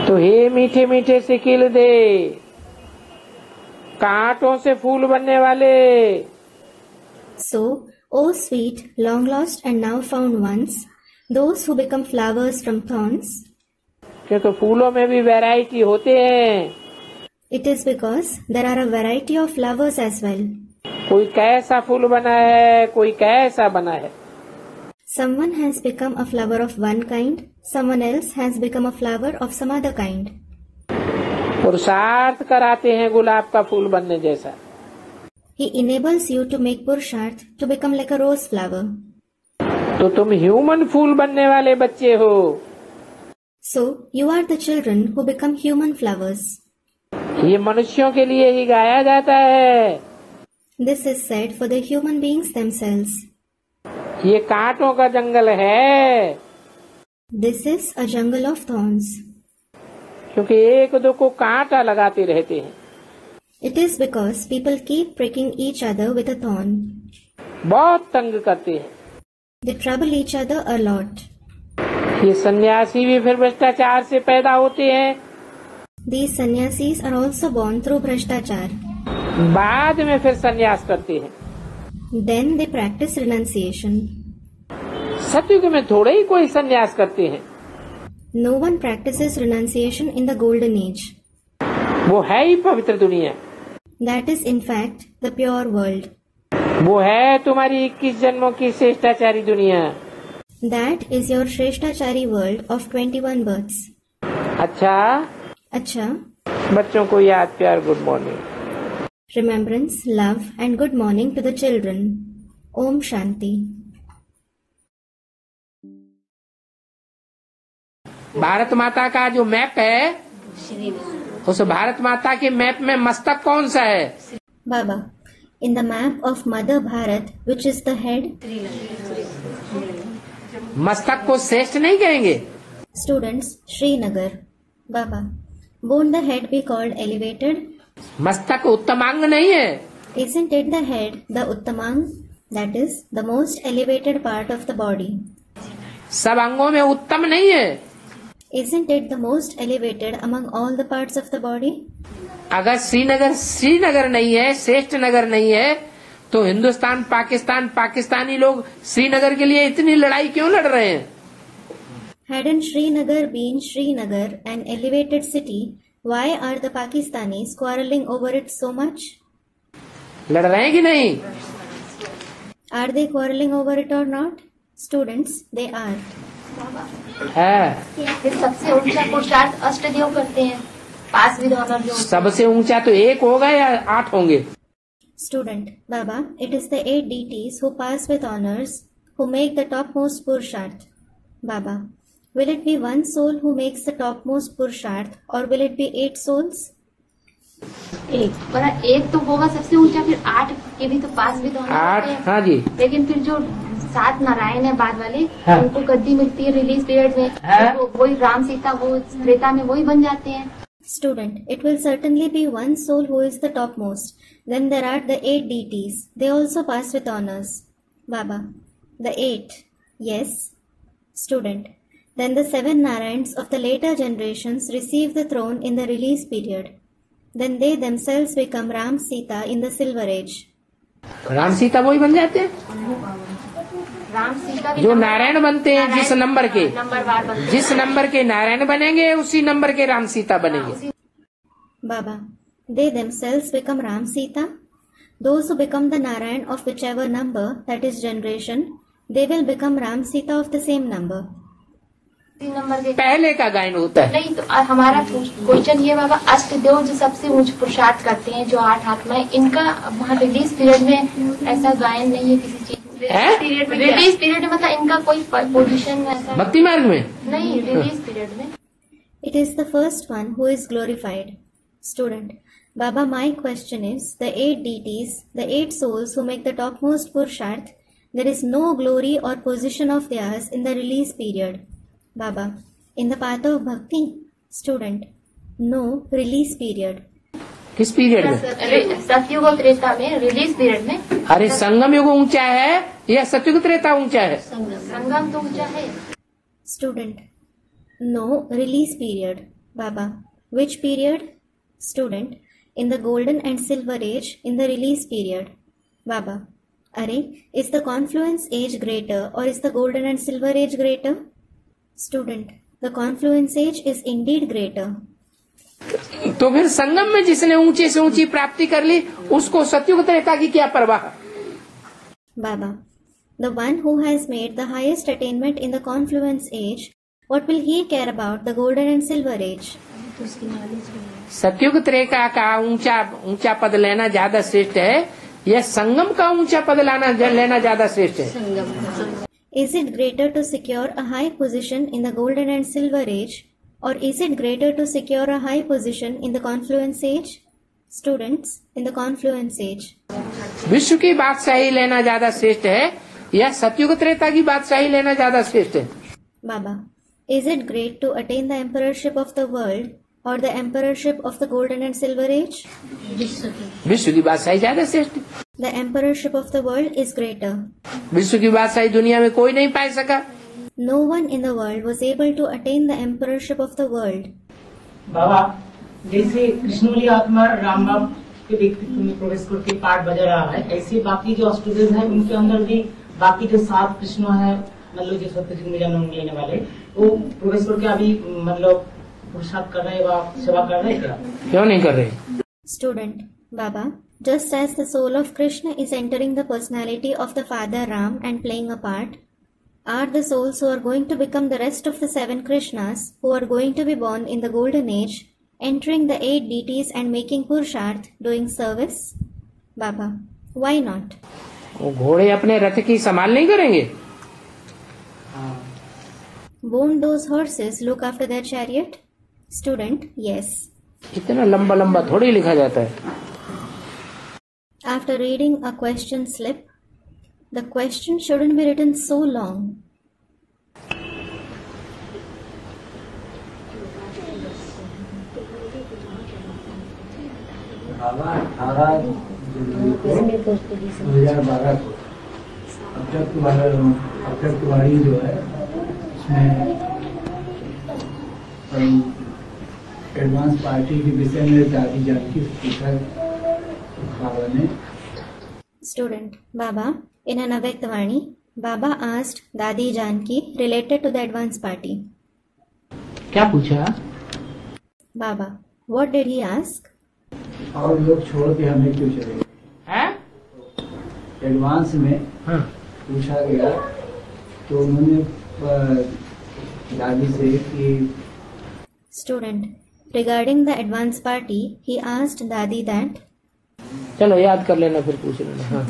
तो हे मीठे मीठे से खिल दे, कांटों से फूल बनने वाले। So, O sweet, long lost and now found ones, those who become flowers from thorns. क्योंकि फूलों में भी वैरायटी होते हैं। It is because there are a variety of flowers as well. कोई कैसा फूल बना है, कोई कैसा बना है। Someone has become a flower of one kind, someone else has become a flower of some other kind. पुरुषार्थ कराते हैं गुलाब का फूल बनने जैसा। He enables you to make purusharth to become like a rose flower. तो तुम ह्यूमन फूल बनने वाले बच्चे हो। So, you are the children who become human flowers. ये मनुष्यों के लिए ही गाया जाता है। This is said for the human beings themselves. ये कांटों का जंगल है। This is a jungle of thorns. क्योंकि एक दो को कांटा लगाते रहते हैं। It is because people keep pricking each other with a thorn. बहुत तंग करते हैं। They trouble each other a lot. ये सन्यासी भी फिर भ्रष्टाचार से पैदा होते हैं। These sannyasis are also born through bhrashtachar. बाद में फिर सन्यास करते हैं। Then they practice renunciation. सतयुग में थोड़े ही कोई सन्यास करते हैं। No one practices renunciation in the golden age. वो है ही पवित्र दुनिया। That is in fact the pure world. वो है तुम्हारी 21 जन्मों की श्रेष्ठाचारी दुनिया। That is your Shrestachari world of 21 births. अच्छा, बच्चों को याद प्यार good morning. Remembrance, love and good morning to the children. Om Shanti. Bharat माता का जो मैप है, उस भारत माता के मैप में मस्तक कौन सा है? Baba, in the map of Mother Bharat, which is the head? मस्तक को श्रेष्ठ नहीं कहेंगे? Students, Srinagar. Baba, won't the head be called elevated? मस्तक उत्तमांग नहीं है? Isn't it the head, the Uttamang? That is the most elevated part of the body. सब अंगों में उत्तम नहीं है? Isn't it the most elevated among all the parts of the body? अगर श्रीनगर नहीं है, श्रेष्ठ नगर नहीं है, तो हिंदुस्तान पाकिस्तान पाकिस्तानी लोग श्रीनगर के लिए इतनी लड़ाई क्यों लड़ रहे हैं? Hadn't Srinagar been Srinagar, an elevated city, why are the Pakistanis quarreling over it so much? लड़ रहे हैं कि नहीं? Are they quarreling over it or not? Students, they are. है। सबसे ऊंचा पुरुषार्थ अष्टदेव करते हैं, 5 विद्वान जो। सबसे ऊंचा तो एक होगा या 8 होंगे? Student, Baba, it is the 8 deities who pass with honors, who make the topmost Purusharth. Baba, will it be one soul who makes the topmost Purusharth or will it be 8 souls? एक तो होगा सबसे ऊंचा, फिर 8 के भी तो पास भी तो होना 8, हाँ जी। लेकिन फिर जो 7 नारायण है बाद वाले, हाँ। उनको गद्दी मिलती है रिलीज पीरियड में, हाँ। तो वही राम सीता वो त्रेता में वही बन जाते हैं। Student, it will certainly be one soul who is the topmost. Then there are the 8 deities. They also pass with honors. Baba, the 8. Yes. Student, then the 7 Narayans of the later generations receive the throne in the release period. Then they themselves become Ram Sita in the Silver Age. Ram Sita वही बन जाते हैं राम सीता जो नारायण बनते हैं, जिस number के नंबरवार बनते हैं। जिस नंबर के नारायण बनेंगे उसी नंबर के राम सीता बनेंगे। Baba, they themselves become Ram Sita. Those who become the Narayan of whichever number, that is generation, they will become Ram Sita of the same number. Number के पहले का गायन होता है। नहीं, तो हमारा क्वेश्चन ये बाबा, अष्टदेव जो सबसे ऊंच पुरुषार्थ करते हैं, जो 8 आत्मा है, इनका वहाँ रिलीज पीरियड में ऐसा गायन नहीं है किसी चीज। रिलीज पीरियड में मतलब इनका कोई पोजीशन में ऐसा भक्ति मार्ग में नहीं, रिलीज पीरियड में। It is the first one who is glorified. Student, Baba, my question is, the 8 deities, the 8 souls who make the topmost Purusharth, there is no glory or position of theirs in the release period. Baba, in the path of bhakti. Student, no release period. किस period में? सतयुग और त्रेता में release period में। अरे संगम युग ऊंचा है या सतयुग त्रेता ऊंचा है? संगम तो ऊंचा है। Student, no release period. Baba, which period? Student, in the golden and silver age, in the release period. Baba, Are, is the confluence age greater or is the golden and silver age greater? Student, the confluence age is indeed greater. तो फिर संगम में जिसने ऊंचे से ऊंची प्राप्ति कर ली उसको सतयुग त्रेता की क्या परवाह? Baba, the one who has made the highest attainment in the confluence age, what will he care about the golden and silver age? सतयुग त्रेता का ऊंचा पद लेना ज्यादा श्रेष्ठ है या संगम का ऊंचा पद लेना ज्यादा श्रेष्ठ है? Is it greater to secure a high position in the golden and silver age, or is it greater to secure a high position in the confluence age? Students, in the confluence age. विश्व की बादशाही लेना ज्यादा श्रेष्ठ है या सतयुग त्रेता की बादशाही लेना ज्यादा श्रेष्ठ है? Baba, is it great to attain the emperorship of the world or the emperorship of the golden and silver age? विश्व की बादशाही ज्यादा श्रेष्ठ है। The emperorship of the world is greater. विश्व की बादशाही दुनिया में कोई नहीं पा सका। No one in the world was able to attain the emperorship of the world. बाबा, जैसे कृष्णोली आत्मा राम बाब के व्यक्तित्व में प्रवेश करके पाठ बजा रहा है, ऐसे बाकी जो अष्टदेव हैं उनके अंदर भी बाकी जो 7 कृष्ण है, मतलब जो सत्ययुग में जन्म लेने वाले, वो प्रवेश करके अभी मतलब पुरुषार्थ कर रहे हैं, सेवा कर रहे हैं क्या? क्यों नहीं कर रहे? Student, Baba, just as the soul of Krishna is entering the personality of the father Ram and playing a part, are the souls who are going to become the rest of the 7 Krishnas who are going to be born in the golden age, entering the 8 deities and making Purusharth, doing service? Baba, why not? वो घोड़े अपने रथ की संभाल नहीं करेंगे? Won't those horses look after their chariot? Student, yes. इतना लंबा लंबा थोड़ी लिखा जाता है। After reading a question slip, the question shouldn't be written so long. बाबा 18 जनवरी को 2012 को अक्षर कुमारी जो है उसमें एडवांस पार्टी के विषय में दादी जानकी पूछा बाबा ने। Student, Baba, in an Avyaktvani, Baba asked Dadi Janki related to the advance party. क्या पूछा? Baba, what did he ask? और लोग छोड़ के हमें क्यों चले गए? है? एडवांस में हाँ। पूछा गया तो उन्होंने दादी से कि Student, regarding the advance party, he asked Dadi that चलो याद कर लेना फिर पूछ लेना। हाँ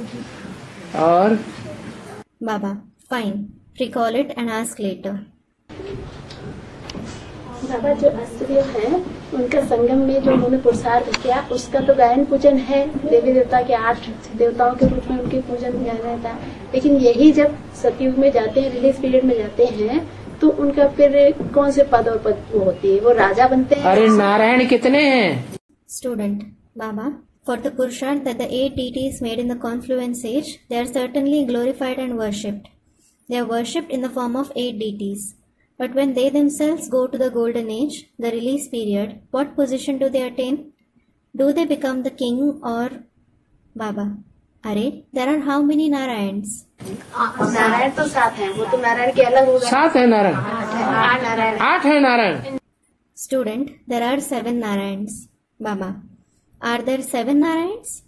और Baba, fine. Recall it and ask later. बाबा जो अष्टदेव है उनका संगम में जो उन्होंने पुरुषार्थ किया उसका तो गायन पूजन है, देवी देवता के 8 देवताओं के रूप में उनके पूजन किया जाता है। लेकिन यही जब सतयुग में जाते हैं, रिलीज पीरियड में जाते हैं, तो उनका फिर कौन से पद और पद वो होती है, वो राजा बनते हैं? अरे नारायण कितने हैं? Student, Baba, for the Purusharth that the 8 deities made in the confluence age, they are certainly glorified and worshipped. They are worshipped in the form of 8 deities. But when they themselves go to the golden age, the release period, what position do they attain? Do they become the king or Baba? Arey, there are how many Narayans? Narayan तो 7 हैं, वो तो नारायण के अलग हो गए। 7 है नारायण? 8 नारायण। 8 है Narayan. Student, there are 7 Narayans. Baba, are there 7 Narayans?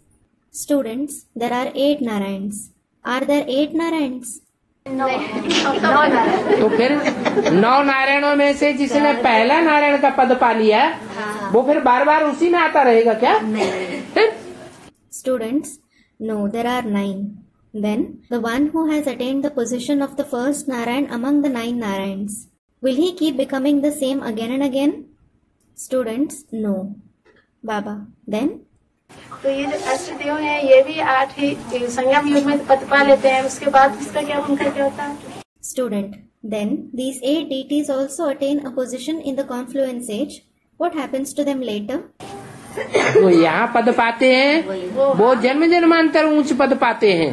Students, there are 8 Narayans. Are there 8 Narayans? No Narayan. तो फिर 9 नारायणों में से जिसने पहला नारायण का पद पा लिया वो फिर बार बार उसी में आता रहेगा क्या? फिर Students, no, there are 9. Then, the one who has attained the position of the first Narayan among the 9 Narayans, will he keep becoming the same again and again? Students, no. Baba, then? तो ये जो अष्टदेव हैं ये भी 8 ही संगम युग में पद पा लेते हैं, उसके बाद उसका क्या उनका क्या होता है? Student, then these 8 deities also attain a position in the confluence age. What happens to them later? वो यहाँ पद पाते हैं, वो जन्म जन्मांतर ऊंच पद पाते हैं।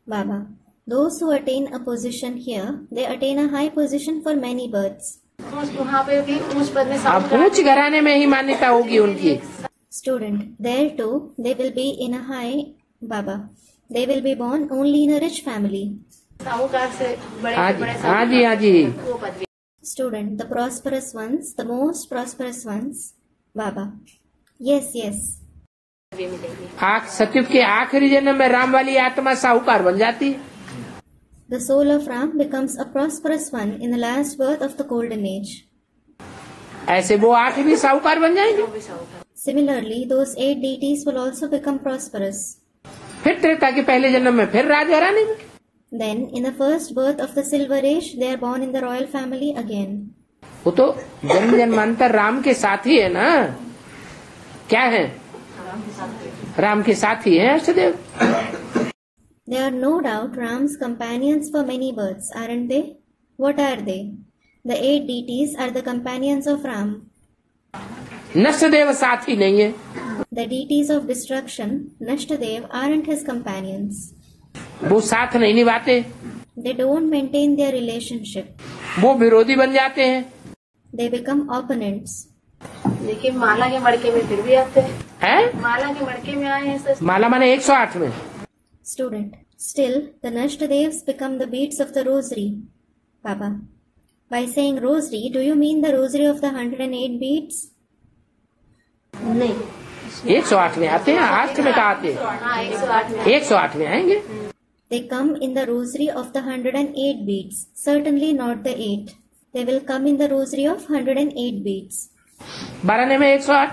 Baba, those who attain a position here, they attain a high position for many births. वहाँ पे भी ऊंच पद में अब ऊंच घराने में ही मान्यता होगी उनकी। Student, there too, they will be in a high, Baba. They will be born only in a rich family. साहूकार से बड़े बड़े हाँ जी हाँ जी। वो पद भी। Student, the prosperous ones, the most prosperous ones, Baba. Yes, yes. सतयुग के आखिरी जन्म में राम वाली आत्मा साहूकार बन जाती है। The soul of Ram becomes a prosperous one in the last birth of the golden age. ऐसे वो 8 भी साहूकार बन जाएंगे। Similarly, those 8 deities will also become prosperous. फिर त्रेता के पहले जन्म में फिर राज घराने में। Then, in the first birth of the silver age, they are born in the royal family again. वो तो जन्म जन्मांतर राम के साथी है ना? क्या है? राम के साथी है अष्टदेव। They are no doubt Ram's companions for many births, aren't they? What are they? The 8 deities are the companions of Ram. नष्टदेव साथी नहीं है। The deities of destruction, Nashtadev, aren't his companions. वो साथ नहीं निभाते, They don't maintain their relationship. वो विरोधी बन जाते हैं। They become opponents. लेकिन माला के मड़के में फिर भी आते हैं। हैं? माला के मड़के में आए हैं सच। माला माने 108 में। Student, still the Nashtadevs become the beads of the rosary. Baba, by saying rosary, do you mean the rosary of the 108 beads? नहीं 108 में आते हैं, 8 में कहा आते हैं? हाँ 108 में 108 में आएंगे। They come in the rosary of the 108 beads. Certainly not the 8. They will come in the rosary of 108 beads. 12 में 108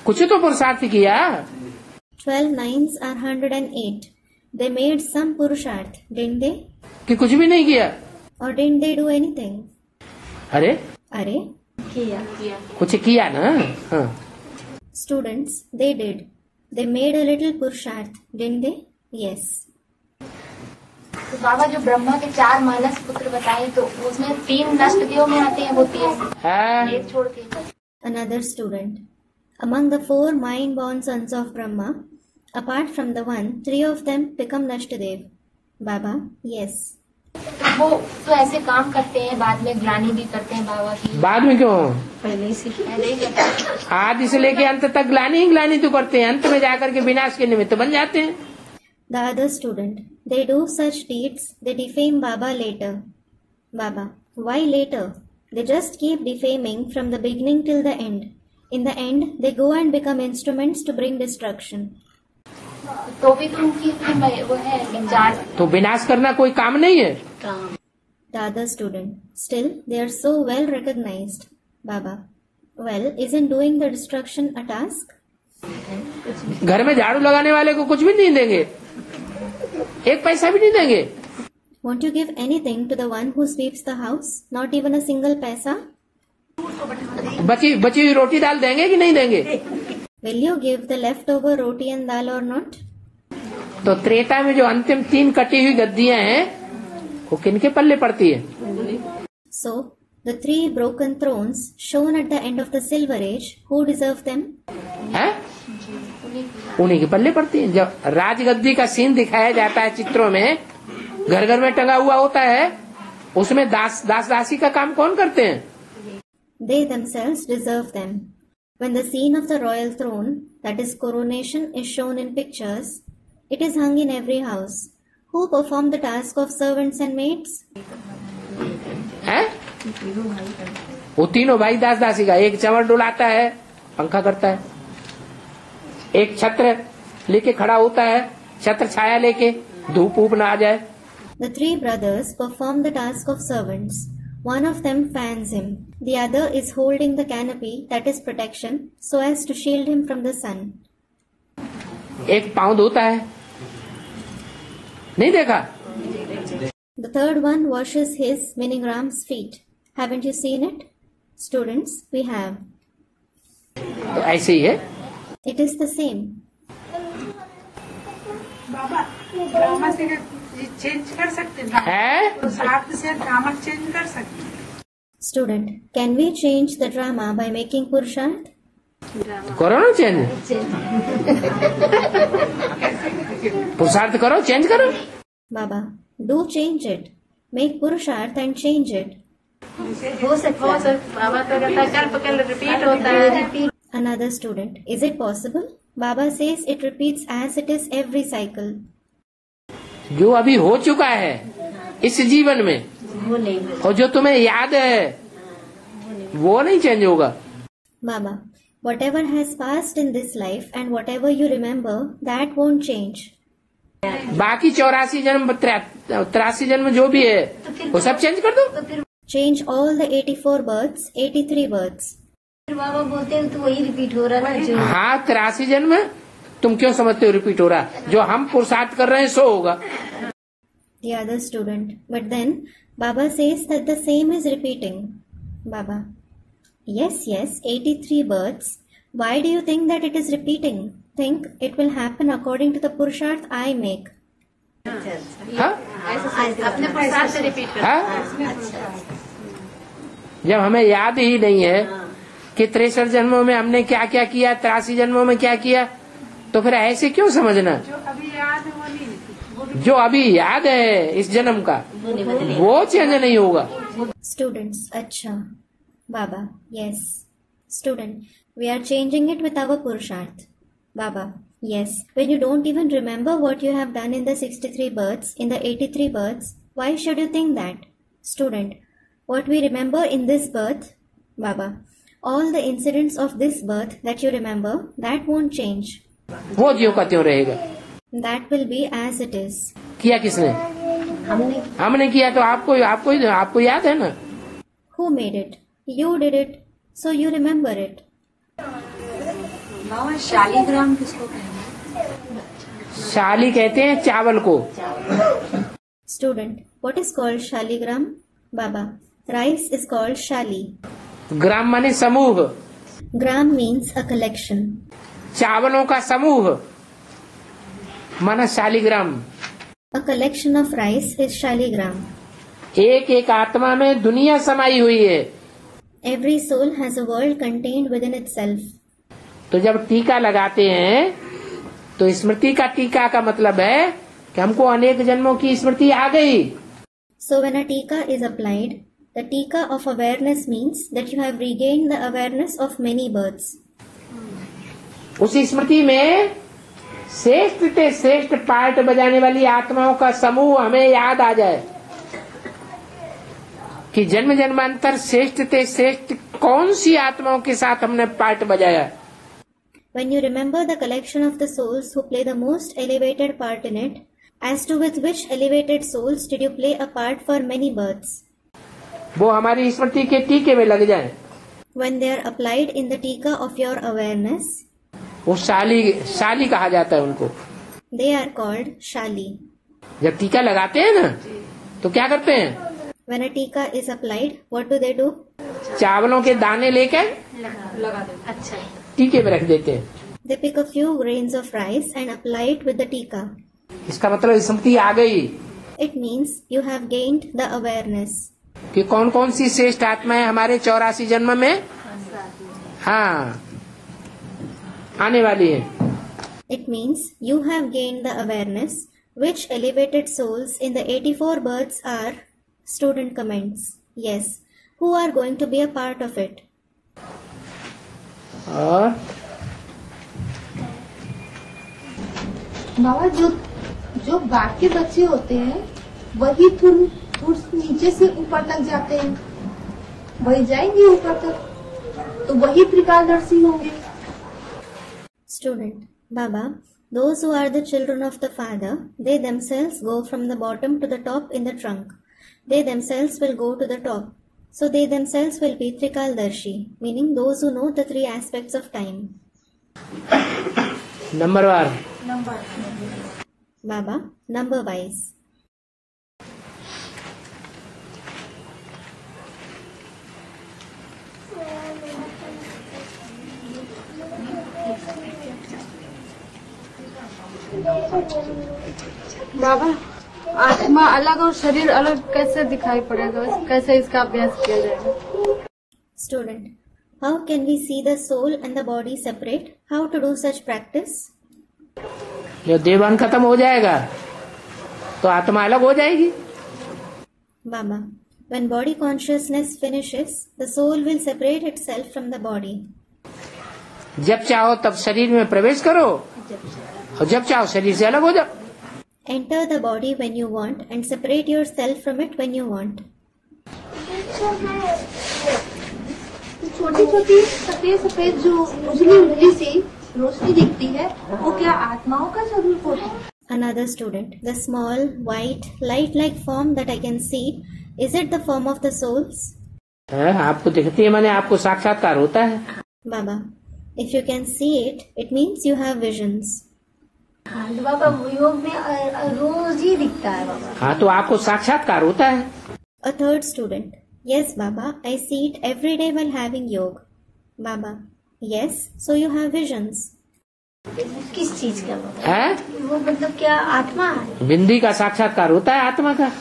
कुछ तो पुरुषार्थ किया। 12 nines are 108. They made some purusharth, didn't they? कि कुछ भी नहीं किया। Or didn't they do anything? अरे Arey? किया कुछ किया ना। हाँ। Students, they did. They made a little purusharth, didn't they? Yes. तो बाबा जो ब्रह्मा के 4 मानस पुत्र बताए तो उसमें 3 नष्टदेव में आते हैं, वो 3 हाँ। एक छोड़ के। Another student. Among the 4 mind-born sons of Brahma, apart from the one, 3 of them become Nashtadev. Baba, yes. वो तो ऐसे काम करते हैं, बाद में ग्लानि भी करते हैं बाबा की। बाद में क्यों? पहले ही पहले ही करते हैं। आदि से लेके अंत तक ग्लानि ही ग्लानि तो करते हैं, अंत में जाकर के विनाश के निमित्त बन जाते हैं। The other student. They do such deeds, they defame Baba later. Baba, why later? They just keep defaming from the beginning till the end. In the end, they go and become instruments to bring destruction. तो भी तो उनकी वो है in charge. तो विनाश करना कोई काम नहीं है। The other student. Still, they are so well recognized. Baba, well, isn't doing the destruction a task? घर में झाड़ू लगाने वाले को कुछ भी नहीं देंगे, एक पैसा भी नहीं देंगे। Won't you give anything to the one who sweeps the house? Not even a single paisa? बची हुई रोटी दाल देंगे कि नहीं देंगे? Will you give the leftover roti and dal or not? तो त्रेता में जो अंतिम 3 कटी हुई गद्दियां हैं वो किनके पल्ले पड़ती है? So, the 3 broken thrones shown at the end of the Silver Age, who deserve them? है? उन्हीं के पल्ले पड़ती है। जब राजगद्दी का सीन दिखाया जाता है चित्रों में, घर घर में टंगा हुआ होता है, उसमें दास दासी का काम कौन करते हैं? They themselves deserve them. When the scene of the royal throne, that is coronation, is shown in pictures, it is hung in every house. Who perform the task of servants and maids? है? वो तीनों भाई दास दासी का, एक चंवर डुलाता है, पंखा करता है, एक छत्र लेके खड़ा होता है, छत्र छाया लेके, धूप ऊप ना आ जाए। The 3 brothers perform the task of servants. One of them fans him. The other is holding the canopy, that is protection, so as to shield him from the sun. एक पाँव धोता है, नहीं देखा? The third one washes his, meaning Ram's, feet. Haven't you seen it? Students, we have. तो ऐसे ही है। It is the same. Baba drama से चेंज कर सकते हैं है? तो साथ से ड्रामा चेंज कर सकते हैं। Student, can we change the drama by making Purusharth? करो ना चेंज, पुरुषार्थ करो, चेंज करो। Baba, do change it. Make Purusharth and change it. हो सकता है बाबा तो कल रिपीट होता है। Another student, is it possible? Baba says it repeats as it is every cycle. जो अभी हो चुका है इस जीवन में, और जो तुम्हें याद है वो नहीं चेंज होगा। Baba, whatever has passed in this life and whatever you remember, that won't change. बाकी 84 जन्म 83 जन्म जो भी है वो सब चेंज कर दो। Change all the 84 births, 83 births. बाबा बोलते हैं तो वही रिपीट हो रहा है ना। हाँ, 83 जन्म तुम क्यों समझते हो रिपीट हो रहा? जो हम पुरुषार्थ कर रहे हैं सो होगा। The other student, but then Baba says that the same is repeating. Baba, yes, 83 births. Why do you think that it is repeating? Think it will happen according to the Purusharth I make. हाँ? अपने पुरुषार्थ से repeat कर। हाँ? जब हमें याद ही नहीं है कि 63 जन्मों में हमने क्या क्या किया, 83 जन्मों में क्या किया, तो फिर ऐसे क्यों समझना? जो अभी याद है वो नहीं, जो अभी याद है इस जन्म का वो चेंज नहीं होगा। Students, अच्छा. Baba, yes. Student, we are changing it with our Purusharth. Baba, yes. When you don't even remember what you have done in the 63 births, in the 83 births, why should you think that? Student, what we remember in this birth, Baba, all the incidents of this birth that you remember, that won't change. वो ज्यों का त्यों रहेगा। That will be as it is. किया किसने? हमने किया तो आपको याद है ना? Who made it? You did it, so you remember it. बाबा शालिग्राम किसको कहते हैं? शाली कहते हैं चावल को। Student, what is called Shaligram? Baba, rice is called Shali. ग्राम माने समूह, Gram means a collection. चावलों का समूह माना Shaligram. A collection of rice is Shaligram. एक एक आत्मा में दुनिया समाई हुई है। Every soul has a world contained within itself. तो जब टीका लगाते हैं तो स्मृति का टीका का मतलब है कि हमको अनेक जन्मों की स्मृति आ गई। So when a tika is applied, the tika of awareness means that you have regained the awareness of many births. उस स्मृति में श्रेष्ठ से श्रेष्ठ पार्ट बजाने वाली आत्माओं का समूह हमें याद आ जाए कि जन्म जन्मांतर श्रेष्ठ से श्रेष्ठ कौन सी आत्माओं के साथ हमने पार्ट बजाया। When you remember the collection of the souls who play the most elevated part in it, as to with which elevated souls did you play a part for many births? वो हमारी स्मृति के टीके में लग जाए। When they are applied in the tika of your awareness, वो शाली कहा जाता है उनको। They are called Shali. जब टीका लगाते हैं ना तो क्या करते हैं? When a tika is applied, what do they do? चावलों के दाने लेकर अच्छा, टीके में रख देते हैं। They pick a few grains of rice and apply it with the tika. इसका मतलब स्मृति आ गई It means you have gained the awareness. कि कौन कौन सी श्रेष्ठ आत्माएं हमारे 84 जन्म में हाँ आने वाली है। It means you have gained the awareness. Which elevated souls in the 84 births are? Student comments. Yes. Who are going to be a part of it? और बाबा जो बाकी बच्चे होते हैं वही थोड़ा नीचे से ऊपर तक जाते हैं, वही जाएंगे ऊपर तक, तो वही त्रिकालदर्शी होंगे। Student. Baba, those who are the children of the Father, they themselves go from the bottom to the top in the trunk. They themselves will go to the top. So they themselves will be Trikaldarshi, meaning those who know the three aspects of time. नंबरवार Baba, number wise. बाबा, आत्मा अलग और शरीर अलग कैसे दिखाई पड़ेगा, कैसे इसका अभ्यास किया जाएगा? Student, how can we see the soul and the body separate? How to do such practice? जब देवान खत्म हो जाएगा तो आत्मा अलग हो जाएगी। Baba, when body consciousness finishes, the soul will separate itself from the body. जब चाहो तब शरीर में प्रवेश करो और जब चाहो शरीर से अलग हो जाओ। Enter the body when you want and separate yourself from it when you want. छोटी छोटी सफेद जो उजली सी रोशनी दिखती है वो क्या आत्माओं का स्वरूप होता है? Another student, the small, white, light-like form that I can see, is it the form of the souls? आपको दिखती है माने आपको साक्षात्कार होता है। Baba, if you can see it, it means you have visions. हाँ तो बाबा योग में रोज ही दिखता है बाबा। हाँ तो आपको साक्षात्कार होता है। A third student, yes Baba, I see it every day while having yoga. Baba, yes, so you have visions. किस चीज का बाबा? है वो मतलब क्या आत्मा है? बिंदी का साक्षात्कार होता है आत्मा का।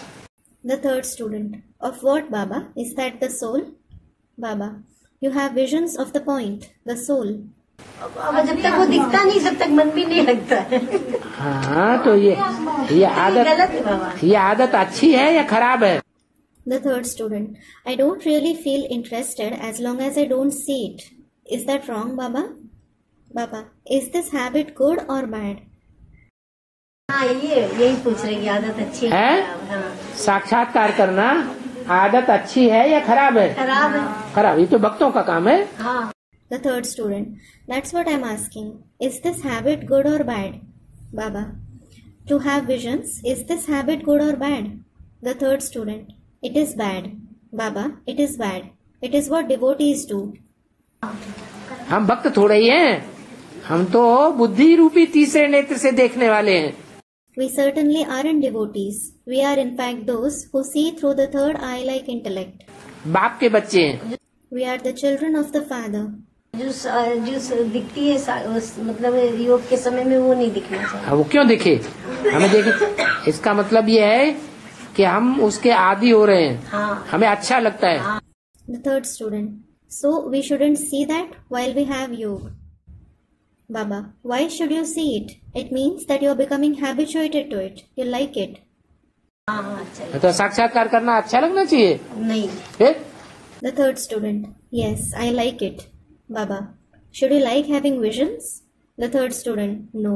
The third student, of what Baba? Is that the soul? Baba, you have visions of the point, the soul. बाबा जब तक वो दिखता नहीं तब तक मन भी नहीं लगता है। हाँ तो ये गलत है बाबा। ये आदत अच्छी है या खराब है? The third student, I don't really feel interested as long as I don't see it. Is that wrong, Baba? Baba, is this habit good or bad? हाँ यही पूछ रही है, आदत अच्छी है? हाँ। साक्षात्कार करना आदत अच्छी है या खराब है? खराब है। खराब, ये तो भक्तों का काम है। हाँ। The third student, that's what I'm asking. Is this habit good or bad? Baba, to have visions, is this habit good or bad? The third student, it is bad. Baba, it is bad. It is what devotees do. हम भक्त थोड़े ही हैं, हम तो बुद्धि रूपी तीसरे नेत्र से देखने वाले हैं। We certainly aren't devotees. We are in fact those who see through the third eye like intellect. बाप के बच्चे हैं। We are the children of the Father. जो दिखती है मतलब योग के समय में वो नहीं दिखना चाहिए। वो क्यों दिखे? हमें देखे, इसका मतलब ये है कि हम उसके आदी हो रहे हैं। हाँ। हमें अच्छा लगता है। The third student, so we shouldn't see that while we have yoga. Baba, why should you see it? It means that you are becoming habituated to it. You like it. हाँ अच्छा। तो साक्षात्कार करना अच्छा लगना चाहिए। नहीं। फिर The third student, yes, I like it. Baba, should you like having visions? The third student, no.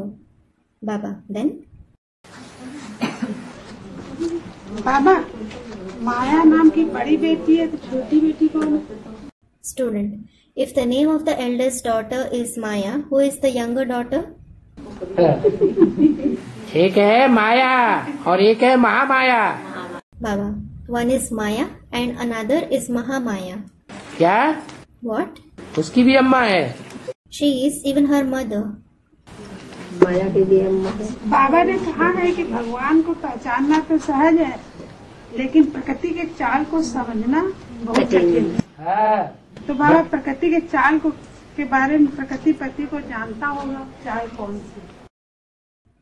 Baba, then? बाबा, माया नाम की बड़ी बेटी है तो छोटी बेटी कौन है? Student, if the name of the eldest daughter is Maya, who is the younger daughter? एक है माया और एक है Mahamaya. Baba, one is Maya and another is Mahamaya. क्या? What? उसकी भी अम्मा है। She is even her mother. बाबा ने कहा है कि भगवान को पहचानना तो सहज है, लेकिन प्रकृति के चाल को समझना बहुत कठिन है। तो बाबा प्रकृति के चाल को के बारे में प्रकृति पति को जानता होगा, चाहे कौन सी।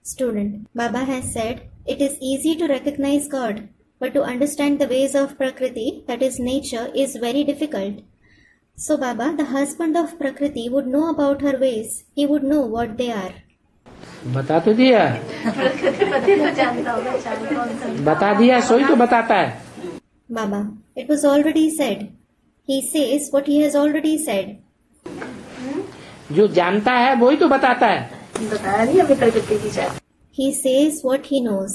Student, Baba has said, it is easy to recognize God, but to understand the ways of Prakriti, that is nature, is very difficult. So Baba, the husband of Prakriti, would know about her ways. He would know what they are. बता तो दिया, बता दिया, सोई तो बताता है। Baba, it was already said. He says what he has already said. जो जानता है वही तो बताता है। बताया नहीं अभी प्रकृति की चाल। He says what he knows.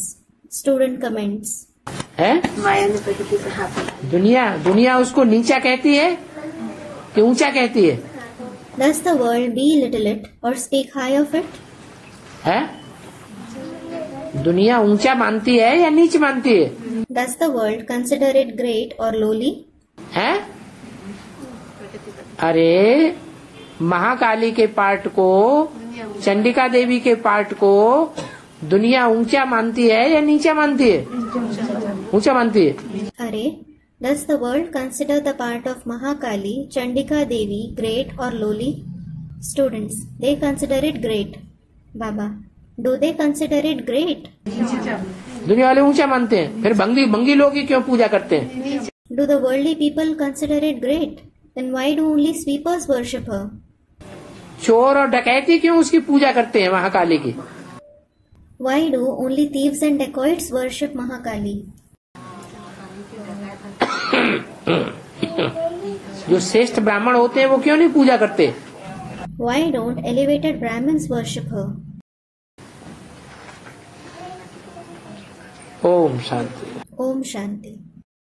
Student comments. है माया ने प्रकृति से हाथ दुनिया उसको नीचा कहती है कि ऊंचा कहती है? Does the world belittle it or speak high of it? है दुनिया ऊंचा मानती है या नीच मानती है? Does the world consider it great or lowly? है अरे महाकाली के पार्ट को, चंडिका देवी के पार्ट को दुनिया ऊंचा मानती है या नीचा मानती है? ऊंचा मानती है। अरे, does the world consider the part of Mahakali, Chandika Devi great or lowly? Students, they consider it great. Baba, do they consider it great? दुनिया वाले ऊंचा मानते हैं, फिर भंगी लोग ही क्यों पूजा करते हैं? Do the worldly people consider it great? Then why do only sweepers worship her? चोर और डकैती क्यों उसकी पूजा करते हैं महाकाली की? Why do only thieves and dacoits worship Mahakali? जो श्रेष्ठ ब्राह्मण होते हैं वो क्यों नहीं पूजा करते? Why don't elevated Brahmins worship her? Om Shanti. Om Shanti.